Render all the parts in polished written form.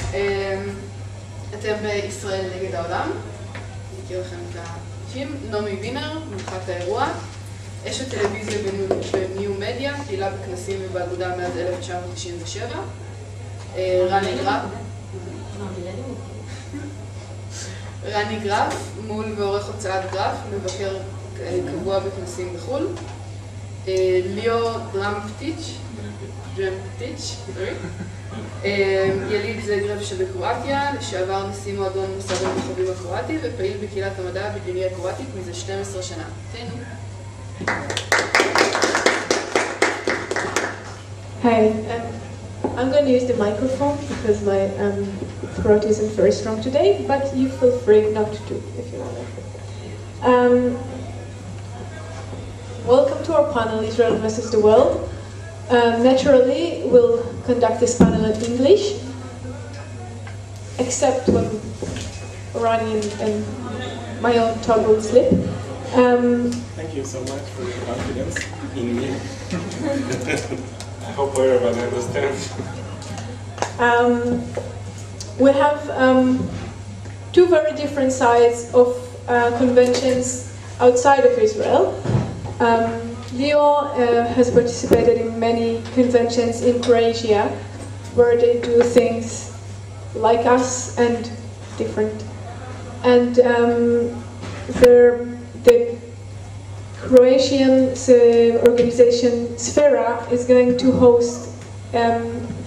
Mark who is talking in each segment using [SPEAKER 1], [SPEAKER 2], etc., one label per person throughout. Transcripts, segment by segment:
[SPEAKER 1] אתם בישראל נגד העולם, נכיר לכם את האנשים. נעמי וינר, מנחת האירוע, אשת טלוויזיה בניו מדיה, פעילה בכנסים ובאגודה מאז 1997. רני גרף, מול ועורך הוצאת גרף, מבקר קבוע בכנסים בחו"ל. ליאו דרמפטיץ', יליד זגרב שבקרואטיה, לשעבר נשיא מועדון מוסד המובחרים הקרואטי ופעיל בקהילת המדע הבדיוני הקרואטית מזה 12 שנה.
[SPEAKER 2] Hi, I'm going to use the microphone because my throat isn't very strong today, but you feel free not to if you want. Welcome to our panel, Israel versus the World. Naturally, we'll conduct this panel in English, except when Rani and my own tongue will slip.
[SPEAKER 3] Thank you so much for your confidence in me. I hope everybody understands.
[SPEAKER 2] We have two very different sides of conventions outside of Israel. Leo has participated in many conventions in Croatia, where they do things like us and different. And the Croatian organization Sfera is going to host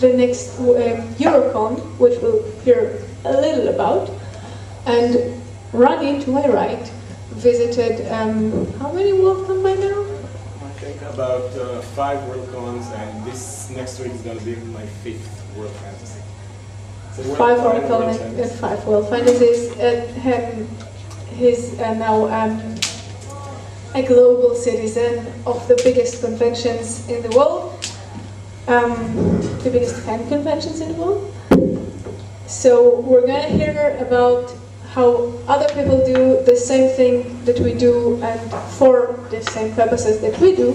[SPEAKER 2] the next Eurocon, which we'll hear a little about. And Rani, to my right, visited, how many Worldcon by now?
[SPEAKER 3] I think about 5 Worldcons, and this next week is going to be my 5th World Fantasy. So
[SPEAKER 2] 5 Worldcon and 5 World Fantasies. He's now a global citizen of the biggest conventions in the world, the biggest fan conventions in the world. So we're going to hear about how other people do the same thing that we do and for the same purposes that we do,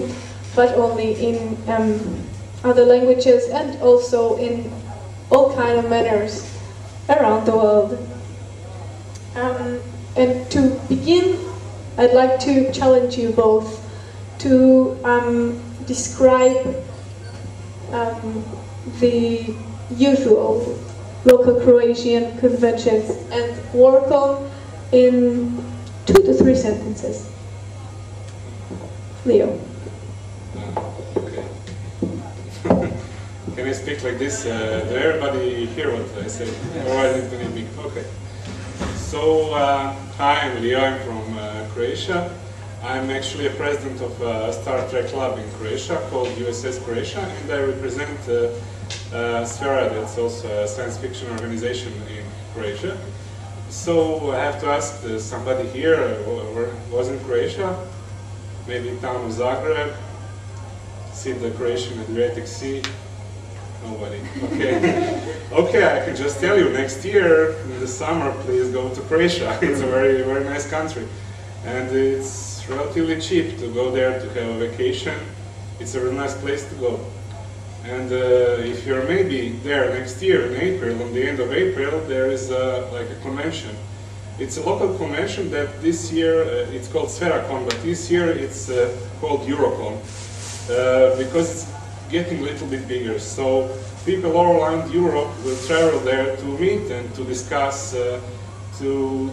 [SPEAKER 2] but only in other languages and also in all kinds of manners around the world. And to begin, I'd like to challenge you both to describe the usual local Croatian conventions and Worldcon in 2 to 3 sentences. Leo.
[SPEAKER 3] Okay. Can I speak like this? Do everybody hear what I say? Or I need to be? Okay. So, hi, I'm Leo, I'm from Croatia. I'm actually a president of a Star Trek club in Croatia called USS Croatia, and I represent Sfera, that's also a science fiction organization in Croatia. So I have to ask somebody here who was in Croatia, maybe town of Zagreb, see the Croatian Adriatic Sea. Nobody. Okay. Okay, I can just tell you, next year in the summer, please go to Croatia. It's a very, very nice country, and it's relatively cheap to go there to have a vacation. It's a really nice place to go. And if you're maybe there next year in April, on the end of April, there is like a convention. It's a local convention that this year, it's called Sferacon, but this year it's called Eurocon, because it's getting a little bit bigger. So people all around Europe will travel there to meet and to discuss, to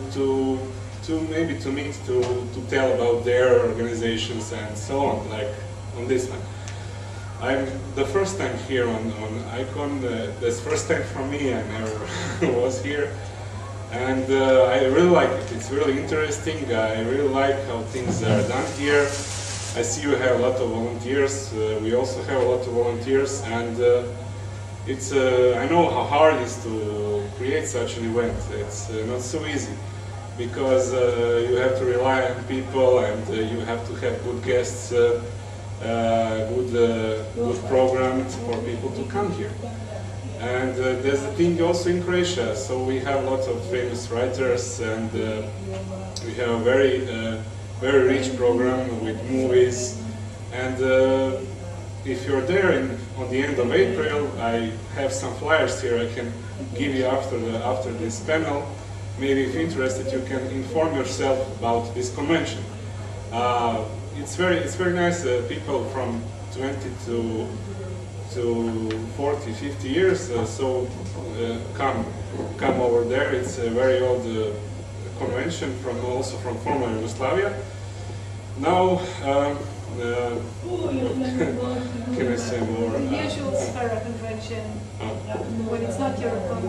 [SPEAKER 3] tell about their organizations and so on, like on this one. I'm the first time here on Eikon. That's first time for me. I never was here, and I really like it. It's really interesting. I really like how things are done here. I see you have a lot of volunteers. We also have a lot of volunteers, and it's I know how hard it is to create such an event. It's not so easy, because you have to rely on people, and you have to have good guests. Good program for people to come here. And there's a thing also in Croatia, so we have lots of famous writers, and we have a very rich program with movies. And if you're there in on the end of April, I have some flyers here I can give you after this panel. Maybe if you're interested, you can inform yourself about this convention. It's very nice. People from 20 to 40, 50 years come over there. It's a very old convention also from former Yugoslavia. Now, can I say more?
[SPEAKER 2] The usual Sphera convention, when it's not European.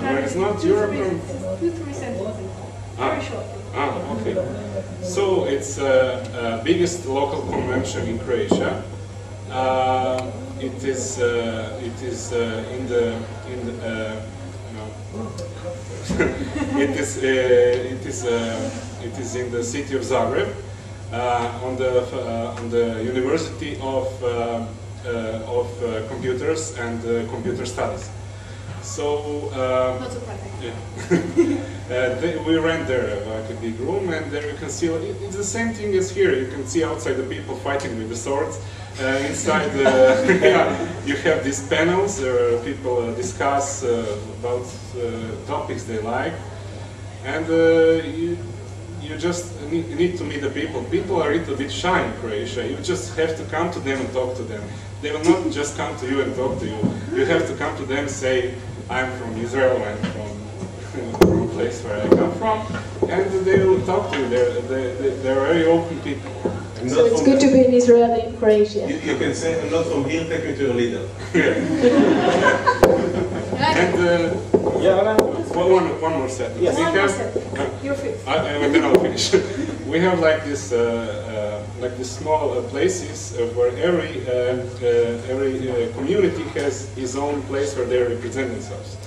[SPEAKER 3] When it's not European?
[SPEAKER 2] 2-3 sentences, very shortly.
[SPEAKER 3] Okay. So it's biggest local convention in Croatia. It is in the it is in the city of Zagreb, on the University of Computers and Computer Studies. So
[SPEAKER 1] Not surprising.
[SPEAKER 3] yeah. We rent there like a big room, and there you can see it's the same thing as here. You can see outside the people fighting with the swords. Inside, you have these panels where people discuss about topics they like, and you just need to meet the people. People are a little bit shy in Croatia. You just have to come to them and talk to them. They will not just come to you and talk to you. You have to come to them, say, I'm from Israel, I'm from a place where I come from, and they will talk to you. They're very open people.
[SPEAKER 2] So it's good to be an Israeli in Croatia.
[SPEAKER 4] You can say, I'm not from here, take me to a leader.
[SPEAKER 3] And one more sentence.
[SPEAKER 2] Yes. One more sentence. You're fifth.
[SPEAKER 3] And then I'll finish. We have like this small places where every community has its own place where they represent themselves.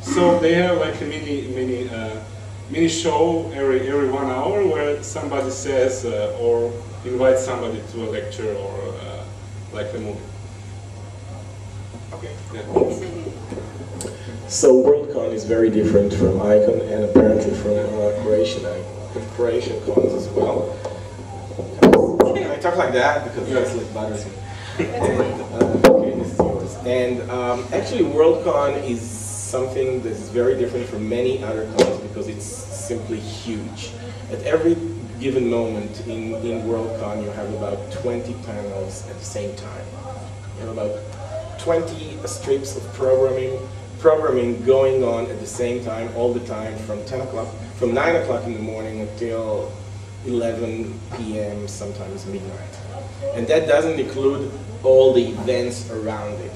[SPEAKER 3] So they have like a mini show every 1 hour where somebody says or invites somebody to a lecture or like a movie.
[SPEAKER 4] Okay.
[SPEAKER 3] Yeah.
[SPEAKER 5] So Worldcon is very different from Eikon and apparently from Croatian cons as well.
[SPEAKER 4] Can I talk like that? Because that's like bothers me. Okay, this is yours. And actually Worldcon is something that is very different from many other cons because it's simply huge. At every given moment in Worldcon you have about 20 panels at the same time. You have about 20 strips of programming going on at the same time, all the time, from 9 o'clock in the morning until 11 p.m., sometimes midnight. And that doesn't include all the events around it.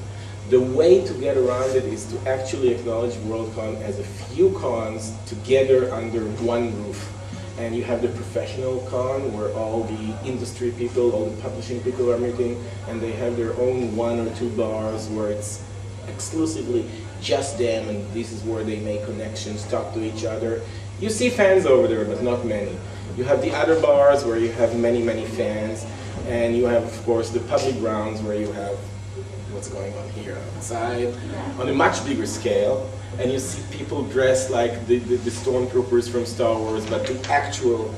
[SPEAKER 4] The way to get around it is to actually acknowledge Worldcon as a few cons together under one roof. And you have the professional con where all the industry people, all the publishing people are meeting, and they have their own 1 or 2 bars where it's exclusively just them, and this is where they make connections, talk to each other. You see fans over there, but not many. You have the other bars where you have many fans, and you have, of course, the public grounds where you have what's going on here outside on a much bigger scale, and you see people dressed like the stormtroopers from Star Wars, but the actual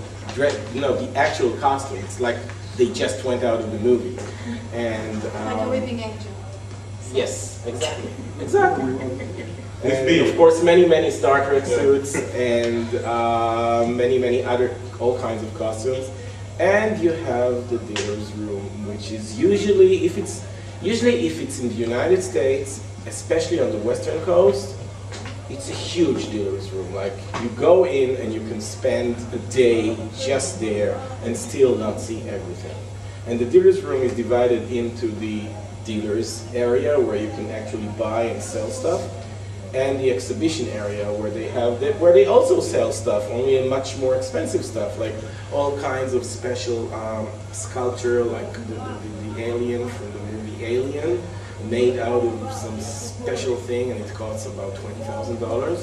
[SPEAKER 4] costume, it's like they just went out of the movie. And
[SPEAKER 1] Like a weeping angel.
[SPEAKER 4] yes, exactly. And of course, many Star Trek suits and many other, all kinds of costumes. And you have the dealer's room, which is usually if it's in the United States, especially on the Western Coast, it's a huge dealer's room. Like, you go in and you can spend a day just there and still not see everything. And the dealer's room is divided into the dealer's area where you can actually buy and sell stuff, and the exhibition area where they also sell stuff, only in much more expensive stuff, like all kinds of special sculpture, like the alien from the movie Alien, made out of some special thing, and it costs about $20,000.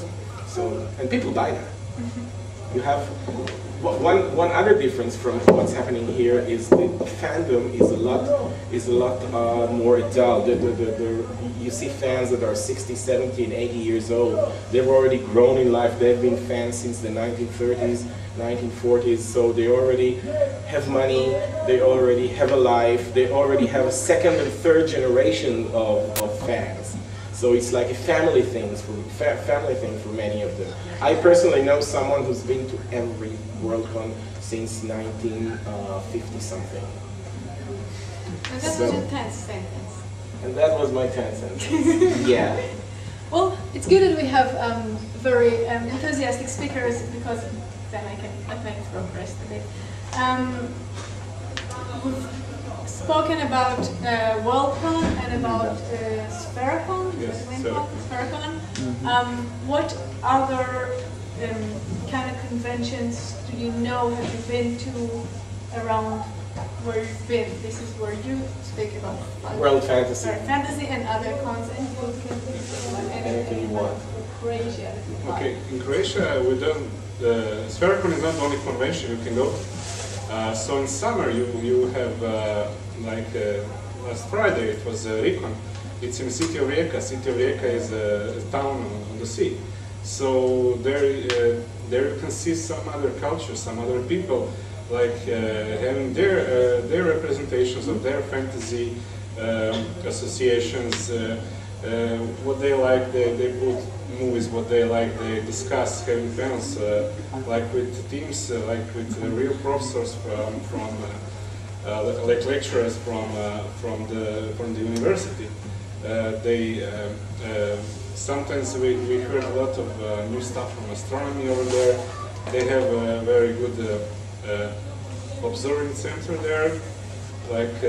[SPEAKER 4] So, and people buy that. you have one other difference from what's happening here is the fandom is a lot more adult. You see fans that are 60, 70, and 80 years old. They've already grown in life. They've been fans since the 1930s, 1940s. So they already have money. They already have a life. They already have a second and third generation of fans. So it's like a family thing for many of them. I personally know someone who's been to every Worldcon since 1950 something.
[SPEAKER 2] And that was your 10th sentence.
[SPEAKER 4] And that was my 10th sentence. Yeah.
[SPEAKER 2] Well, it's good that we have very enthusiastic speakers, because then I can progress a bit. We've spoken about Worldcon and about Sphericon.
[SPEAKER 3] Yes,
[SPEAKER 2] Sphericon. What other kind of conventions do you know, have you been to around where you've been? This is where you speak about
[SPEAKER 4] World Fantasy.
[SPEAKER 2] Fantasy and other cons, and you can think about anything you want. Croatia.
[SPEAKER 3] Okay, in Croatia we don't. Sphericon is not the only convention you can go. So in summer you have last Friday it was Rikon. It's in the city of Rijeka. City of Rijeka is a town on the sea. So there you can see some other cultures, some other people, like having their representations of their fantasy associations, what they like, they put movies, what they like, they discuss, having panels, like with teams, like with real professors from like lecturers from the university. Sometimes we heard a lot of new stuff from astronomy over there. They have a very good observing center there. Like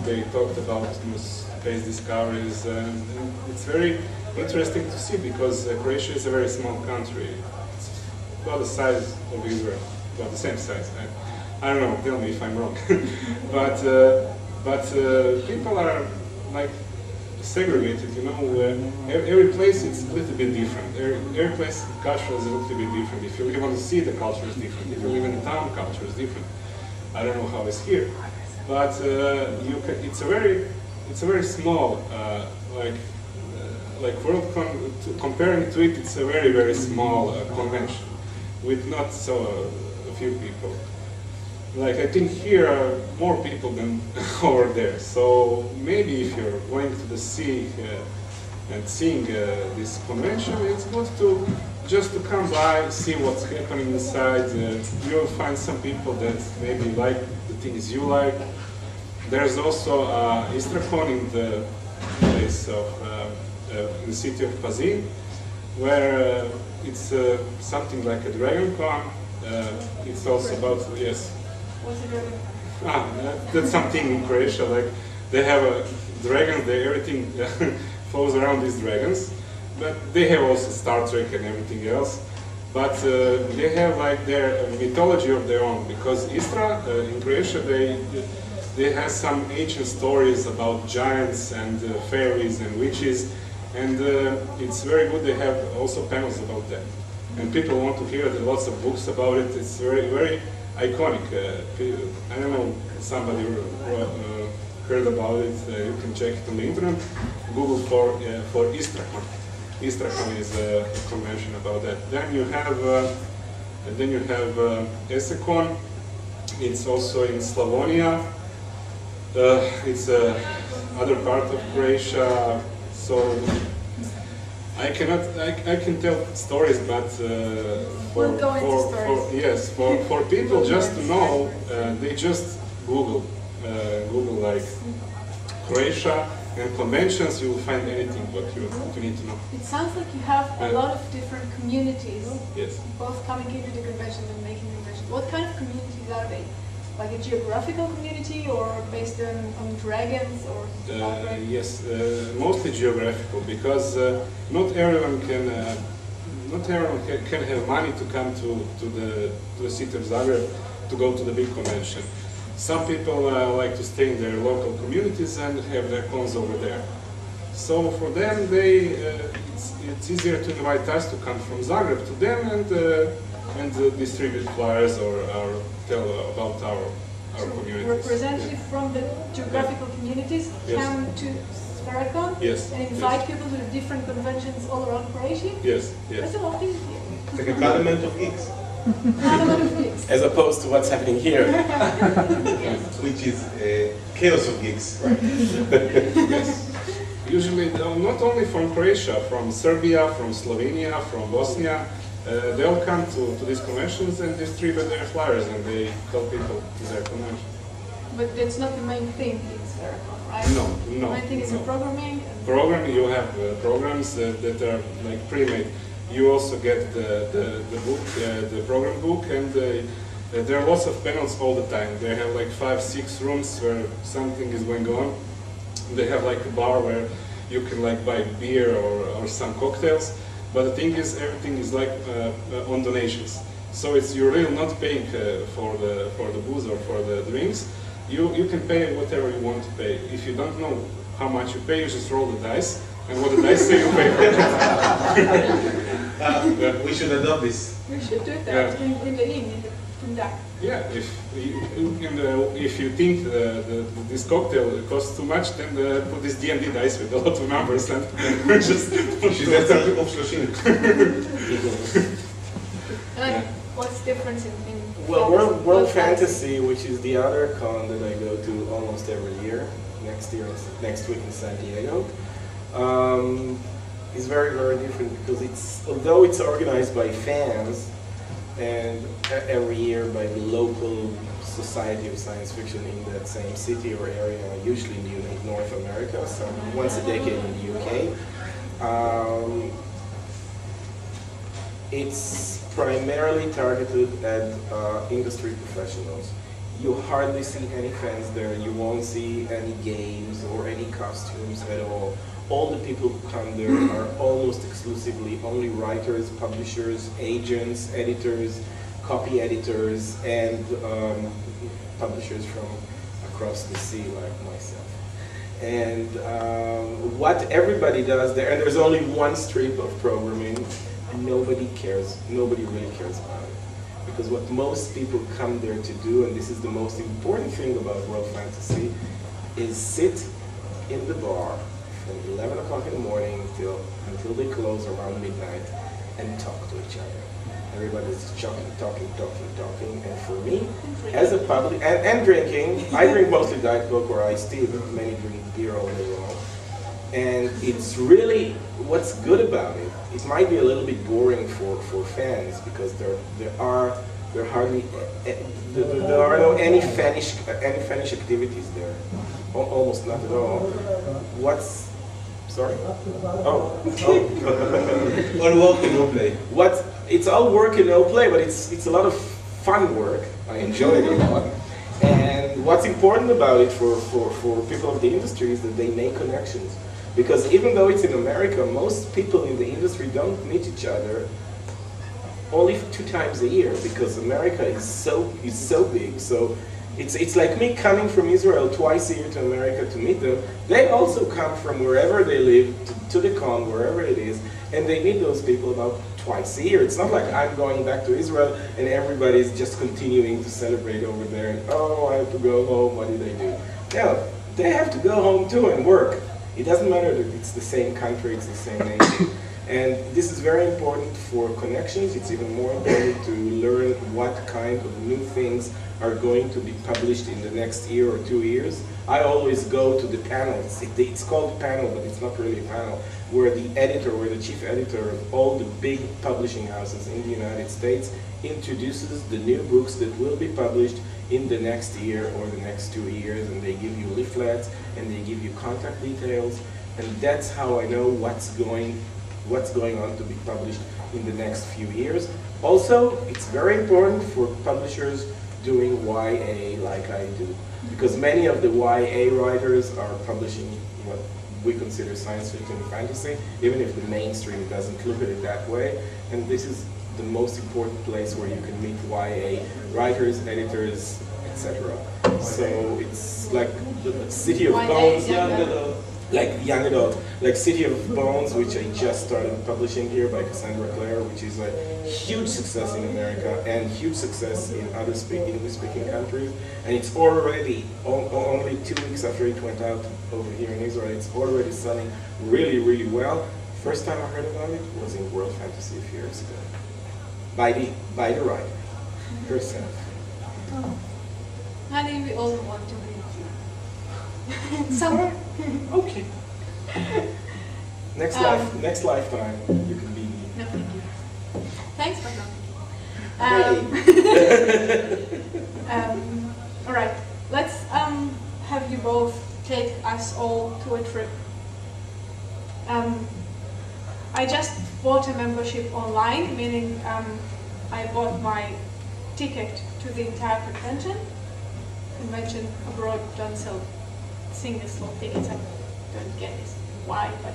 [SPEAKER 3] they talked about space discoveries, and it's very interesting to see, because Croatia is a very small country. It's about the size of Israel, about the same size. I don't know. Tell me if I'm wrong. but people are like segregated, you know. Every place is a little bit different. Every place culture is a little bit different. If you live on the sea, the culture is different. If you live in the town, culture is different. I don't know how it's here, but it's a very small like Worldcon. Comparing to it, it's a very small convention with not so a few people. Like, I think here are more people than over there. So maybe if you're going to the sea and seeing this convention, it's good to just to come by, see what's happening inside. You'll find some people that maybe like the things you like. There's also Istrakon in the place of in the city of Pazin, where it's something like a dragon con. It's also about, yes.
[SPEAKER 2] What's a dragon con?
[SPEAKER 3] That's something in Croatia. Like, they have a dragons. Everything flows around these dragons. But they have also Star Trek and everything else. But they have like their mythology of their own, because Istra in Croatia, they have some ancient stories about giants and fairies and witches, and it's very good. They have also panels about that, and people want to hear. There are lots of books about it. It's very iconic. I don't know, somebody heard about it. You can check it on the internet. Google for Istrakon. Istrakon is a convention about that. Then you have Esekon. It's also in Slavonia. It's other part of Croatia. So I can tell stories, but for people just to know, they just Google like Croatia and conventions. You will find anything what you need to know.
[SPEAKER 2] It sounds like you have a lot of different communities.
[SPEAKER 3] Yes.
[SPEAKER 2] Both coming into the convention and making conventions. What kind of communities are they? Like a geographical community, or based on dragons, or?
[SPEAKER 3] Yes, mostly geographical, because not everyone can have money to come to the city of Zagreb to go to the big convention. Some people like to stay in their local communities and have their cons over there. So for them, it's easier to invite us to come from Zagreb to them, and and distribute flyers or tell about our communities.
[SPEAKER 2] Representatives from the geographical communities come to Svericon and invite people to the different conventions all around Croatia?
[SPEAKER 3] Yes.
[SPEAKER 2] That's a lot easier.
[SPEAKER 6] It's like a parliament of geeks.
[SPEAKER 4] As opposed to what's happening here.
[SPEAKER 6] Which is chaos of geeks.
[SPEAKER 3] Yes. Usually, not only from Croatia, from Serbia, from Slovenia, from Bosnia, they all come to these conventions and distribute their flyers, and they tell people to their convention.
[SPEAKER 2] But that's not the main thing in Svericon, right?
[SPEAKER 3] No.
[SPEAKER 2] The main thing is the programming.
[SPEAKER 3] Programming, you have programs that are like pre-made. You also get the book, the program book, and there are lots of panels all the time. They have like 5-6 rooms where something is going on. They have like a bar where you can like buy beer or some cocktails. But the thing is, everything is like on donations. So you're really not paying for the booze or for the drinks. You can pay whatever you want to pay. If you don't know how much you pay, you just roll the dice, and what the dice say you pay for it.
[SPEAKER 6] We should adopt this.
[SPEAKER 2] We should do that in the inn, in the
[SPEAKER 3] Yeah, if you think this cocktail costs too much, then put this D&D dice with a lot of numbers and just...
[SPEAKER 2] What's the difference in
[SPEAKER 4] Well, World Fantasy, which is the other con that I go to almost every year, next week in San Diego, is very, very different because although it's organized by fans, and every year by the local society of science fiction in that same city or area, usually in North America, so once a decade in the UK. It's primarily targeted at industry professionals. You hardly see any fans there, you won't see any games or any costumes at all. All the people who come there are almost exclusively only writers, publishers, agents, editors, copy editors, and publishers from across the sea like myself. And what everybody does there, and there's only one strip of programming, nobody really cares about it. Because what most people come there to do, and this is the most important thing about World Fantasy, is sit in the bar from 11 o'clock in the morning until they close around midnight and talk to each other. Everybody's talking, and for me, as a public, and drinking, I drink mostly Diet Coke or iced tea, but many drink beer all day long. And it's really, what's good about it, it might be a little bit boring for fans because there are no any fanish activities there, almost not at all. Sorry? Oh.
[SPEAKER 6] All work and no play.
[SPEAKER 4] It's all work and no play, but it's a lot of fun work. I enjoy it a lot. And what's important about it for people of the industry is that they make connections. Because even though it's in America, most people in the industry don't meet each other only 2 times a year because America is so big. So it's like me coming from Israel twice a year to America to meet them. They also come from wherever they live to the con, wherever it is, and they meet those people about twice a year. It's not like I'm going back to Israel and everybody's just continuing to celebrate over there and, oh, I have to go home, what did they do? No, they have to go home too and work. It doesn't matter that it's the same country, it's the same nation. And this is very important for connections. It's even more important to learn what kind of new things are going to be published in the next year or 2 years. I always go to the panels. It's called panel, but it's not really a panel, where the editor or the chief editor of all the big publishing houses in the United States introduces the new books that will be published in the next year or the next 2 years, and they give you leaflets and they give you contact details, and that's how I know what's going on to be published in the next few years. Also, it's very important for publishers doing YA like I do, because many of the YA writers are publishing what we consider science fiction and fantasy, even if the mainstream doesn't look at it that way, and this is the most important place where you can meet YA writers, editors, etc. So it's like the city of bones. like young adult, like City of Bones, which I just started publishing here by Cassandra Clare, which is a huge success in America and huge success in other English-speaking countries. And it's already, only 2 weeks after it went out over here in Israel, it's already selling really, really well. First time I heard about it was in World Fantasy a few years ago. By the writer herself.
[SPEAKER 2] Oh. Honey, we all want to read you. Somewhere.
[SPEAKER 4] Okay. Next lifetime, you can be me.
[SPEAKER 2] No, thank you. Thanks, but no. All right. Let's have you both take us all to a trip. I just bought a membership online, meaning I bought my ticket to the entire convention. Convention abroad don't sell single slot tickets. I don't get this why, but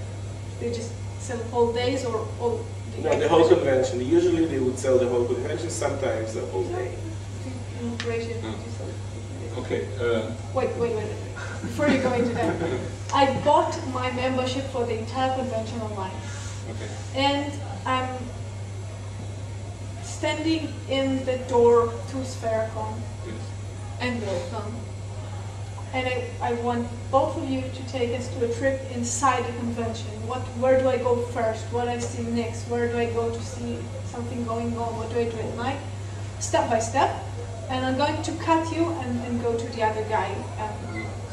[SPEAKER 2] they just sell whole days or all.
[SPEAKER 4] No, the whole convention. Usually they would sell the whole convention. Sometimes the whole day.
[SPEAKER 3] Okay.
[SPEAKER 2] Wait. Before you go into that, I bought my membership for the entire convention online.
[SPEAKER 3] Okay.
[SPEAKER 2] And I'm standing in the door to Sphericon and Worldcon. And I want both of you to take us to a trip inside the convention. Where do I go first? What I see next? Where do I go to see something going on? What do I do at night? Step by step. And I'm going to cut you and go to the other guy.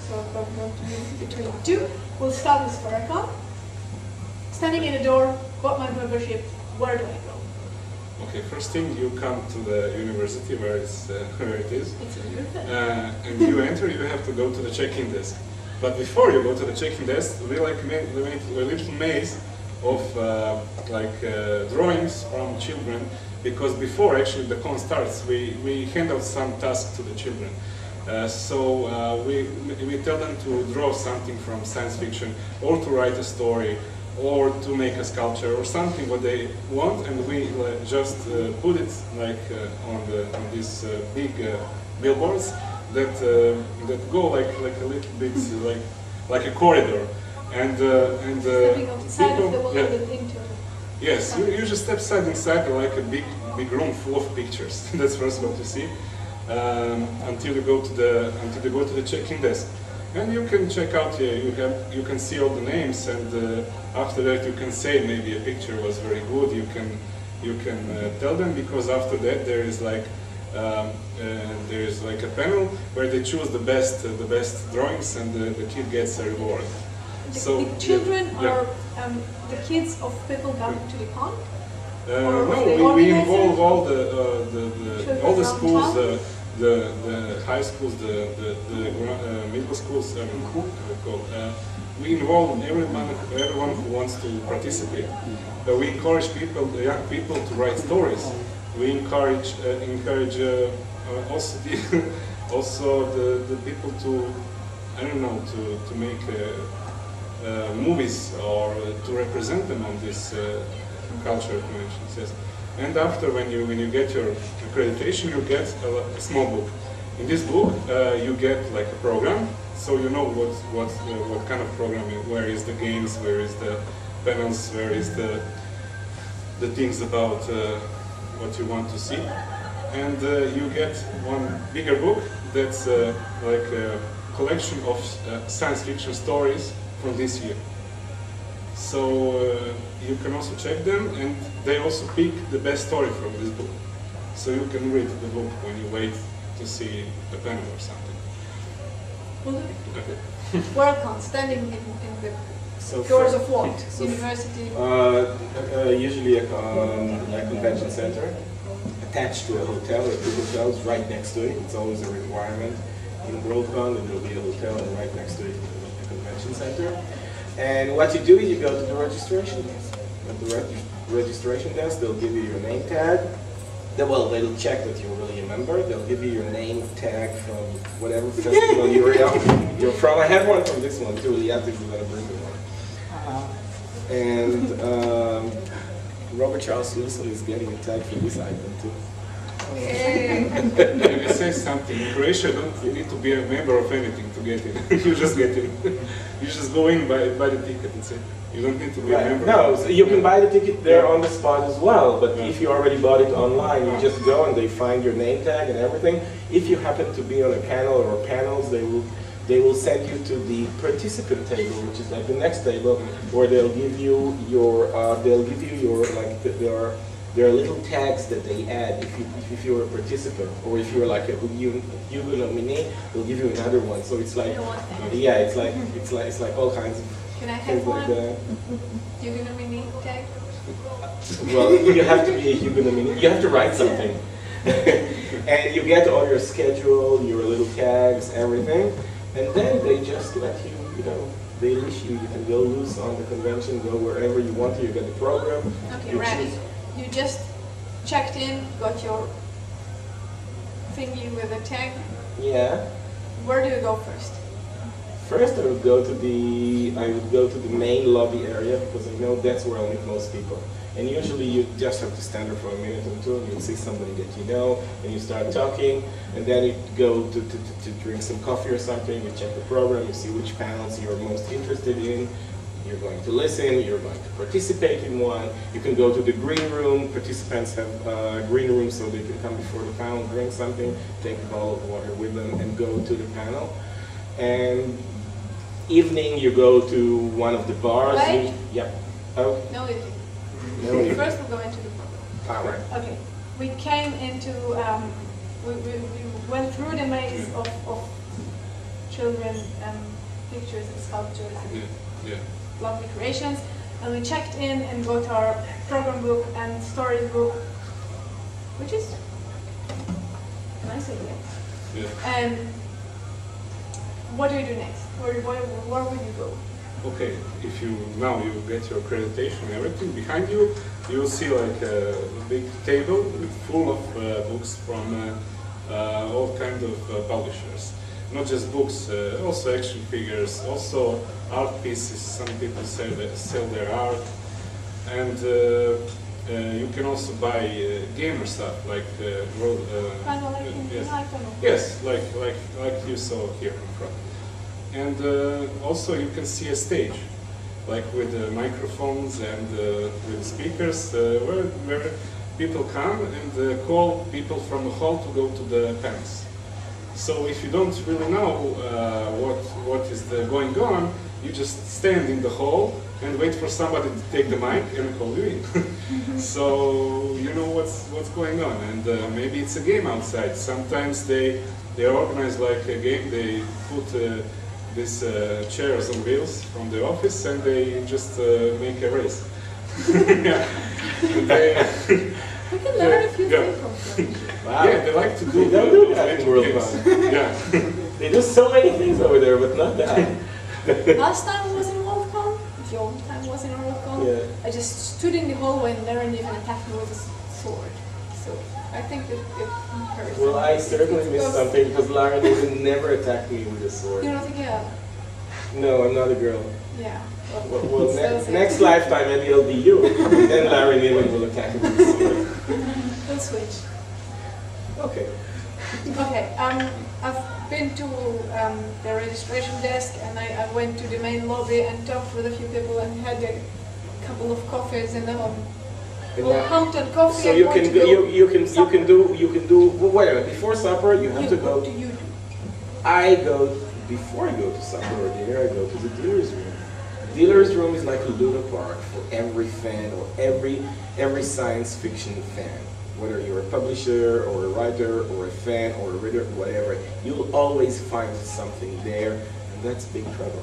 [SPEAKER 2] So I'm going to be between the two. We'll start with Sphericon. Standing in the door, bought my membership. Where do I go?
[SPEAKER 3] Okay, first thing, you come to the university where it is.
[SPEAKER 2] It's a university.
[SPEAKER 3] And you enter, you have to go to the check-in desk. But before you go to the check-in desk, we made a little maze of drawings from children, because before actually the con starts, we hand out some tasks to the children. So we tell them to draw something from science fiction, or to write a story, or to make a sculpture, or something what they want, and we just put it on these big billboards that go like a little bit like a corridor, and
[SPEAKER 2] stepping on the side of the wall into.
[SPEAKER 3] Yes, you just step inside like a big room full of pictures. That's first what you see until you go to the check-in desk. And you can check out. You can see all the names, and after that you can say maybe a picture was very good. You can tell them, because after that there is like a panel where they choose the best drawings, and the kid gets a reward.
[SPEAKER 2] The children are the kids of people coming to the con.
[SPEAKER 3] No, we involve all the schools. The high schools, the middle schools, we involve everyone who wants to participate. We encourage young people to write stories. We encourage also the people to, I don't know, to make movies, or to represent them on these cultural conventions. Yes. And after, when you get your accreditation, you get a small book. In this book, you get like a program, so you know what kind of program. Where is the games? Where is the panels? Where is the things about what you want to see? And you get one bigger book that's like a collection of science fiction stories from this year. So you can also check them, and they also pick the best story from this book. So you can read the book when you wait to see a panel or something.
[SPEAKER 2] Okay. Worldcon, standing in the doors of what? University?
[SPEAKER 4] Usually a convention center, attached to a hotel, or two hotels right next to it. It's always a requirement. In Worldcon, there will be a hotel, and right next to it, a convention center. And what you do is you go to the registration desk. At the registration desk, they'll give you your name tag. They'll check that you're really a member. They'll give you your name tag from whatever festival you're from. I have one from this one too. The ethics is going to bring me one. And Robert Charles Wilson is getting a tag for this item too.
[SPEAKER 3] Let me say something. In Croatia, you don't need to be a member of anything to get in. You just get in. You just go in, buy the ticket and say, you don't need to be a member.
[SPEAKER 4] No, so you can buy the ticket there on the spot as well, but if you already bought it online, you just go and they find your name tag and everything. If you happen to be on a panel or panels, they will send you to the participant table, which is like the next table, where they'll give you your like there are little tags that they add if you're a participant, or if you're like a Hugo nominee, they'll give you another one. So it's like, yeah, it's like all kinds of.
[SPEAKER 2] Can I have one?
[SPEAKER 4] Like
[SPEAKER 2] Hugo nominee tag?
[SPEAKER 4] well, you have to be a Hugo nominee. You have to write something, and you get all your schedule, your little tags, everything, and then they just let you, they leash you. You can go loose on the convention, go wherever you want to. You get the program.
[SPEAKER 2] Okay, ready. You just checked in, got your thingy with a tag.
[SPEAKER 4] Yeah.
[SPEAKER 2] Where do you go first?
[SPEAKER 4] First, I would go to the main lobby area, because I know that's where I'll meet most people. And usually you just have to stand there for a minute or two, and you'll see somebody that you know, and you start talking, and then you go to drink some coffee or something, you check the program, you see which panels you're most interested in. You're going to listen, you're going to participate in one. You can go to the green room. Participants have green rooms, so they can come before the panel, drink something, take a bottle of water with them, and go to the panel. And evening, you go to one of the bars.
[SPEAKER 2] Wait.
[SPEAKER 4] Yeah. Oh.
[SPEAKER 2] No, it
[SPEAKER 4] No, it-
[SPEAKER 2] First we'll go into the program.
[SPEAKER 4] Ah, right.
[SPEAKER 2] Okay. We came into, we went through the maze of children pictures and sculptures and
[SPEAKER 3] Yeah.
[SPEAKER 2] lovely creations, and we checked in and got our program book and story book, which is nice idea.
[SPEAKER 3] Yeah.
[SPEAKER 2] And what do you do next? Where would you go?
[SPEAKER 3] Okay, if you get your accreditation and everything, behind you, you'll see like a big table full of books from all kinds of publishers. Not just books, also action figures, also art pieces. Some people sell their art, and you can also buy gamer stuff like
[SPEAKER 2] Kind of like in
[SPEAKER 3] yes.
[SPEAKER 2] Iceland.
[SPEAKER 3] Yes, like you saw here in front. And also you can see a stage, like with microphones and with speakers, where people come and call people from the hall to go to the panels. So if you don't really know what is going on, you just stand in the hall and wait for somebody to take the mic and call you in. So you know what's going on, and maybe it's a game outside. Sometimes they organize like a game. They put these chairs on wheels from the office, and they just make a race. Yeah.
[SPEAKER 2] We can learn a few things from them.
[SPEAKER 4] Wow.
[SPEAKER 3] Yeah, they like to do
[SPEAKER 4] They don't do that in World
[SPEAKER 3] games.
[SPEAKER 4] Con.
[SPEAKER 3] Yeah.
[SPEAKER 4] They do so many things over there, but not that.
[SPEAKER 2] Last time I was in WorldCon, your time was in WorldCon,
[SPEAKER 4] Yeah.
[SPEAKER 2] I just stood in the hallway and Darren even attacked me with a sword. So I think it hurts.
[SPEAKER 4] Well, I certainly missed something, because Lara never attacked me with a sword.
[SPEAKER 2] You don't think, yeah?
[SPEAKER 4] No, I'm not a girl.
[SPEAKER 2] Yeah.
[SPEAKER 4] Well, next lifetime maybe it'll be you. And then Larry Niven will attack me with a sword.
[SPEAKER 2] We'll switch.
[SPEAKER 4] Okay.
[SPEAKER 2] Okay, I've been to the registration desk, and I went to the main lobby and talked with a few people and had a couple of coffees, and pumped on coffee.
[SPEAKER 4] So
[SPEAKER 2] and
[SPEAKER 4] you
[SPEAKER 2] want
[SPEAKER 4] can
[SPEAKER 2] to
[SPEAKER 4] go,
[SPEAKER 2] go
[SPEAKER 4] you can do. Well, wait a minute. Before supper, you have to go.
[SPEAKER 2] What do you do?
[SPEAKER 4] Before I go to supper or dinner, I go to the dealer's room. Dealer's room is like a Luna Park for every fan, or every science fiction fan. Whether you're a publisher or a writer or a fan or a reader, whatever, you'll always find something there, and that's big trouble.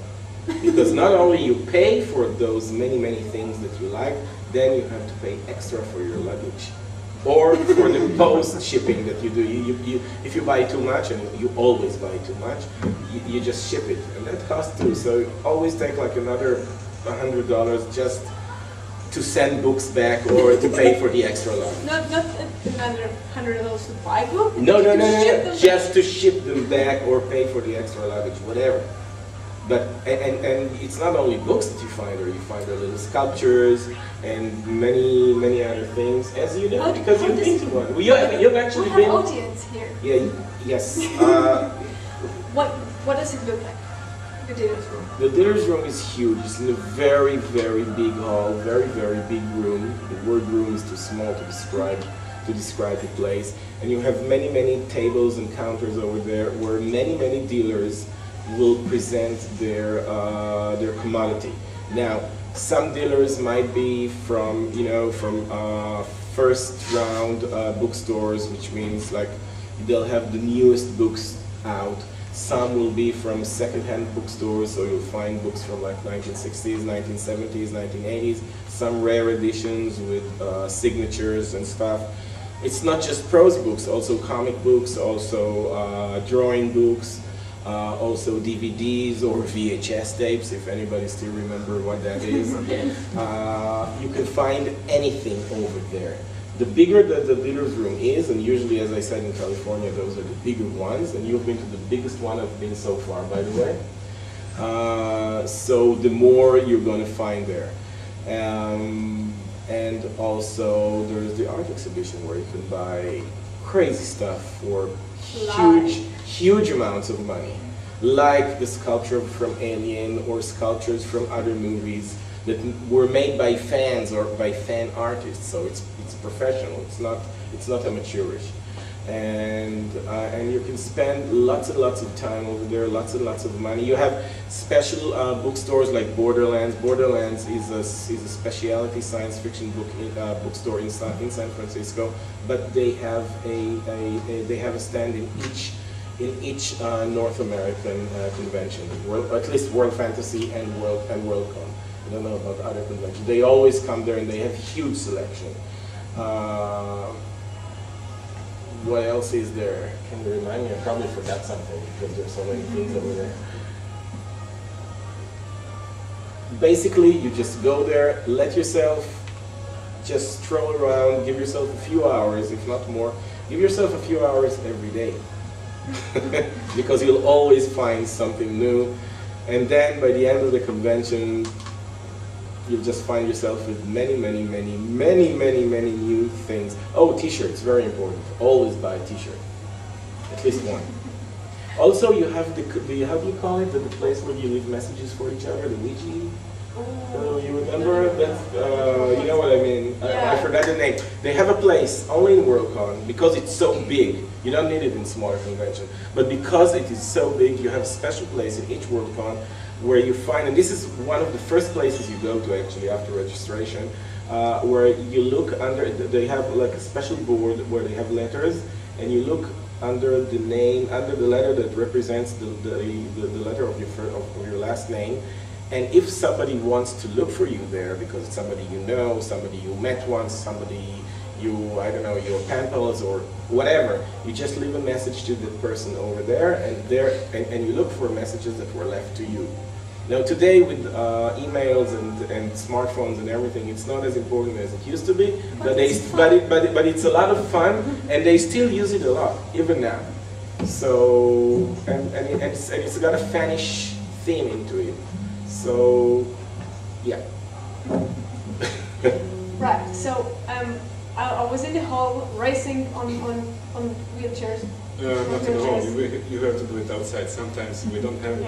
[SPEAKER 4] Because not only you pay for those many things that you like, then you have to pay extra for your luggage, or for the post shipping that you do. If you buy too much, and you always buy too much, you just ship it, and that costs too. So you always take like another $100 just to send books back or to pay for the extra luggage.
[SPEAKER 2] Not another $100 to buy books.
[SPEAKER 4] No.
[SPEAKER 2] Ship them
[SPEAKER 4] Just to ship them back or pay for the extra luggage, whatever. But and it's not only books that you find there. You find there little sculptures and many other things, as you know, because you've been to one. Well, you've actually
[SPEAKER 2] we
[SPEAKER 4] been.
[SPEAKER 2] have audience here.
[SPEAKER 4] Yeah. Yes.
[SPEAKER 2] What does it look like? The dealer's room.
[SPEAKER 4] The dealer's room is huge. It's in a very, very big hall, very, very big room. The word room is too small to describe the place. And you have many, many tables and counters over there where many, many dealers will present their commodity. Now, some dealers might be from, first round bookstores, which means like they'll have the newest books out. Some will be from second-hand bookstores, so you'll find books from like 1960s, 1970s, 1980s, some rare editions with signatures and stuff. It's not just prose books, also comic books, also drawing books, also DVDs or VHS tapes, if anybody still remember what that is. You can find anything over there. The bigger the dealer's room is, and usually, as I said, in California, those are the bigger ones, and you've been to the biggest one I've been so far, by the way. So the more you're going to find there. And also, there's the art exhibition where you can buy crazy stuff for huge amounts of money. Like the sculpture from Alien or sculptures from other movies that were made by fans or by fan artists, so it's professional. It's not amateurish, and you can spend lots and lots of time over there, lots and lots of money. You have special bookstores like Borderlands. Borderlands is a specialty science fiction bookstore in San Francisco, but they have a stand in each North American convention, at least World Fantasy and Worldcon. I don't know about other conventions. They always come there and they have huge selection. What else is there? Can you remind me? I probably forgot something because there's so many things over there. Basically, you just go there, let yourself just stroll around, give yourself a few hours, if not more. Give yourself a few hours every day. Because you'll always find something new. And then by the end of the convention, you'll just find yourself with many new things. Oh, t-shirts, very important. Always buy a t-shirt, at least one. Also, you have how do you call it? The place where you leave messages for each other, the Ouija? You remember that? You know what I mean?
[SPEAKER 2] Yeah.
[SPEAKER 4] I forgot the name. They have a place only in Worldcon because it's so big. You don't need it in smaller convention, but because it is so big, you have a special place in each Worldcon where you find, and this is one of the first places you go to actually after registration, where you look under. They have like a special board where they have letters, and you look under the name, under the letter that represents the letter of your last name. And if somebody wants to look for you there, because it's somebody you know, somebody you met once, somebody you, I don't know, your pen pals or whatever, you just leave a message to the person over there, and you look for messages that were left to you. Now today with emails and smartphones and everything, it's not as important as it used to be, but it's a lot of fun, and they still use it a lot, even now. So, and it's got a fanish theme into it. So, yeah.
[SPEAKER 2] Right. So I was in the hall racing on wheelchairs.
[SPEAKER 3] Not in the hall. You have to do it outside. Sometimes we don't have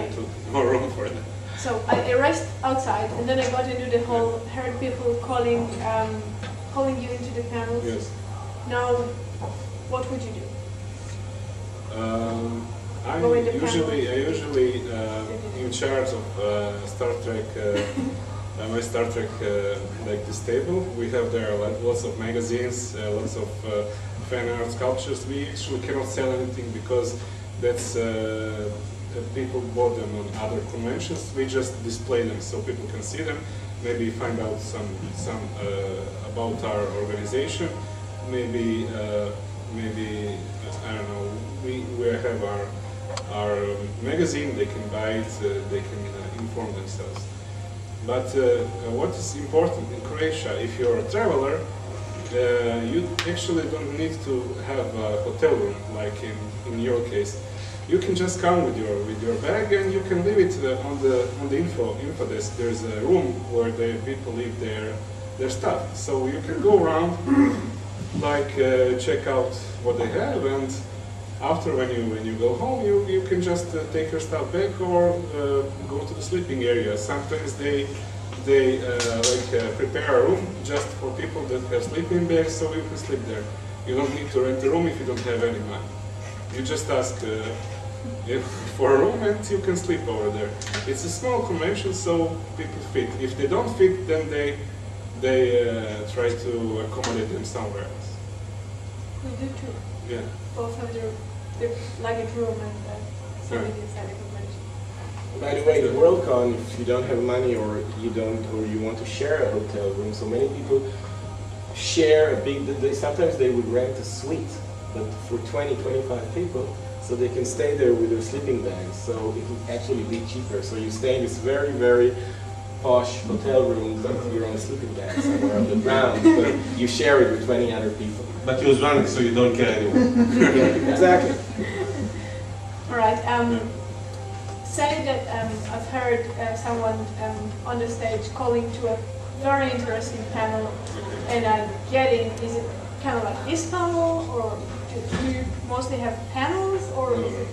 [SPEAKER 3] no room for that.
[SPEAKER 2] So I raced outside, and then I got into the hall, heard people calling you into the panels.
[SPEAKER 3] Yes.
[SPEAKER 2] Now, what would you do?
[SPEAKER 3] I'm usually in charge of Star Trek. My Star Trek like this table. We have there lots of magazines, lots of fan art sculptures. We actually cannot sell anything because that's people bought them on other conventions. We just display them so people can see them. Maybe find out some about our organization. Maybe I don't know. We have our magazine. They can buy it. They can inform themselves. But what is important in Croatia, if you're a traveler, you actually don't need to have a hotel room like in your case. You can just come with your bag and you can leave it on the info desk. There's a room where the people leave their stuff. So you can go around, like check out what they have, and after when you go home, you can just take your stuff back or go to the sleeping area. Sometimes they prepare a room just for people that have sleeping bags, so you can sleep there. You don't need to rent a room if you don't have any money. You just ask for a room and you can sleep over there. It's a small convention, so people fit. If they don't fit, then they try to accommodate them somewhere else.
[SPEAKER 2] We do too.
[SPEAKER 3] Yeah.
[SPEAKER 2] Both have their luggage room and something inside the convention.
[SPEAKER 4] By the way, the Worldcon, if you don't have money or you want to share a hotel room, so many people share a big. Sometimes they would rent a suite, but for 20, 25 people, so they can stay there with their sleeping bags. So it would actually be cheaper. So you stay in this very, very posh hotel room with your own sleeping bag somewhere on the ground, but you share it with 20 other people.
[SPEAKER 6] But you're drunk, so you don't care anymore.
[SPEAKER 4] Yeah, exactly.
[SPEAKER 2] All right. Say that I've heard someone on the stage calling to a very interesting panel, and I'm getting, is it kind of like this panel, or do you mostly have panels, or is it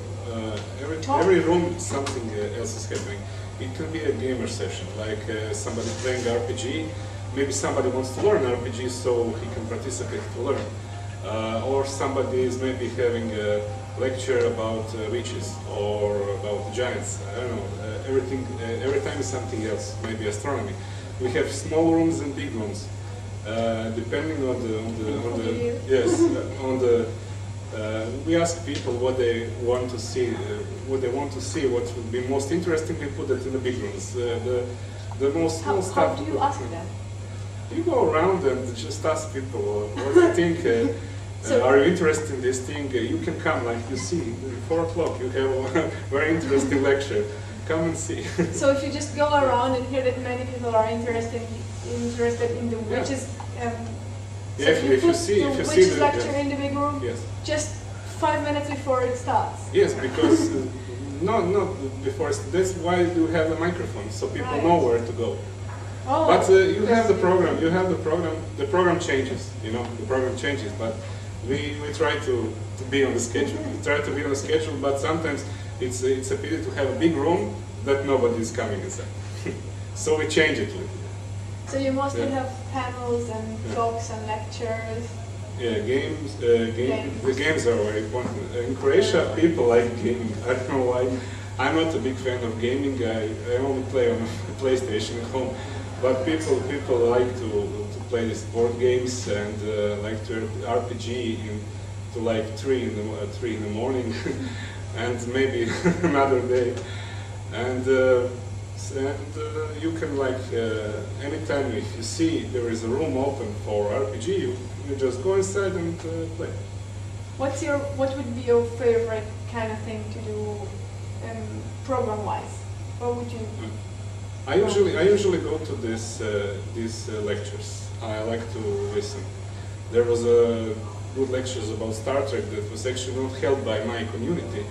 [SPEAKER 3] every room something else is happening. It can be a gamer session, like somebody playing RPG. Maybe somebody wants to learn RPG, so he can participate to learn. Or somebody is maybe having a lecture about witches or about giants. I don't know. Every time is something else. Maybe astronomy. We have small rooms and big rooms, depending on the. We ask people what they want to see. What would be most interesting. We put it in the big rooms. The most
[SPEAKER 2] how
[SPEAKER 3] stuff.
[SPEAKER 2] do you ask them?
[SPEAKER 3] You go around and just ask people what they think. Are you interested in this thing? You can come, like you see, 4 o'clock, you have a very interesting lecture. Come and see.
[SPEAKER 2] So if you just go around and hear that many people are interested in the witches,
[SPEAKER 3] yeah, if you see
[SPEAKER 2] witches lecture in the big room,
[SPEAKER 3] yes.
[SPEAKER 2] just 5 minutes before it starts.
[SPEAKER 3] Yes, because not before. That's why you have a microphone, so people know where to go.
[SPEAKER 2] Oh,
[SPEAKER 3] but you have the program. You have the program. The program changes. You know, the program changes. But we try to be on the schedule. We try to be on the schedule. But sometimes it's a pity to have a big room that nobody is coming inside. So we change it.
[SPEAKER 2] So you mostly have panels and talks and lectures.
[SPEAKER 3] Yeah, games. The games are very important. In Croatia, people like gaming. I don't know why. I'm not a big fan of gaming. I only play on a PlayStation at home. But people like to play these board games and like to RPG to like 3 in the morning and maybe another day. And you can like anytime if you see there is a room open for RPG, you just go inside and play.
[SPEAKER 2] What would be your favorite kind of thing to do program-wise? What would you?
[SPEAKER 3] I usually go to these lectures. I like to listen. There was a good lectures about Star Trek that was actually not held by my community.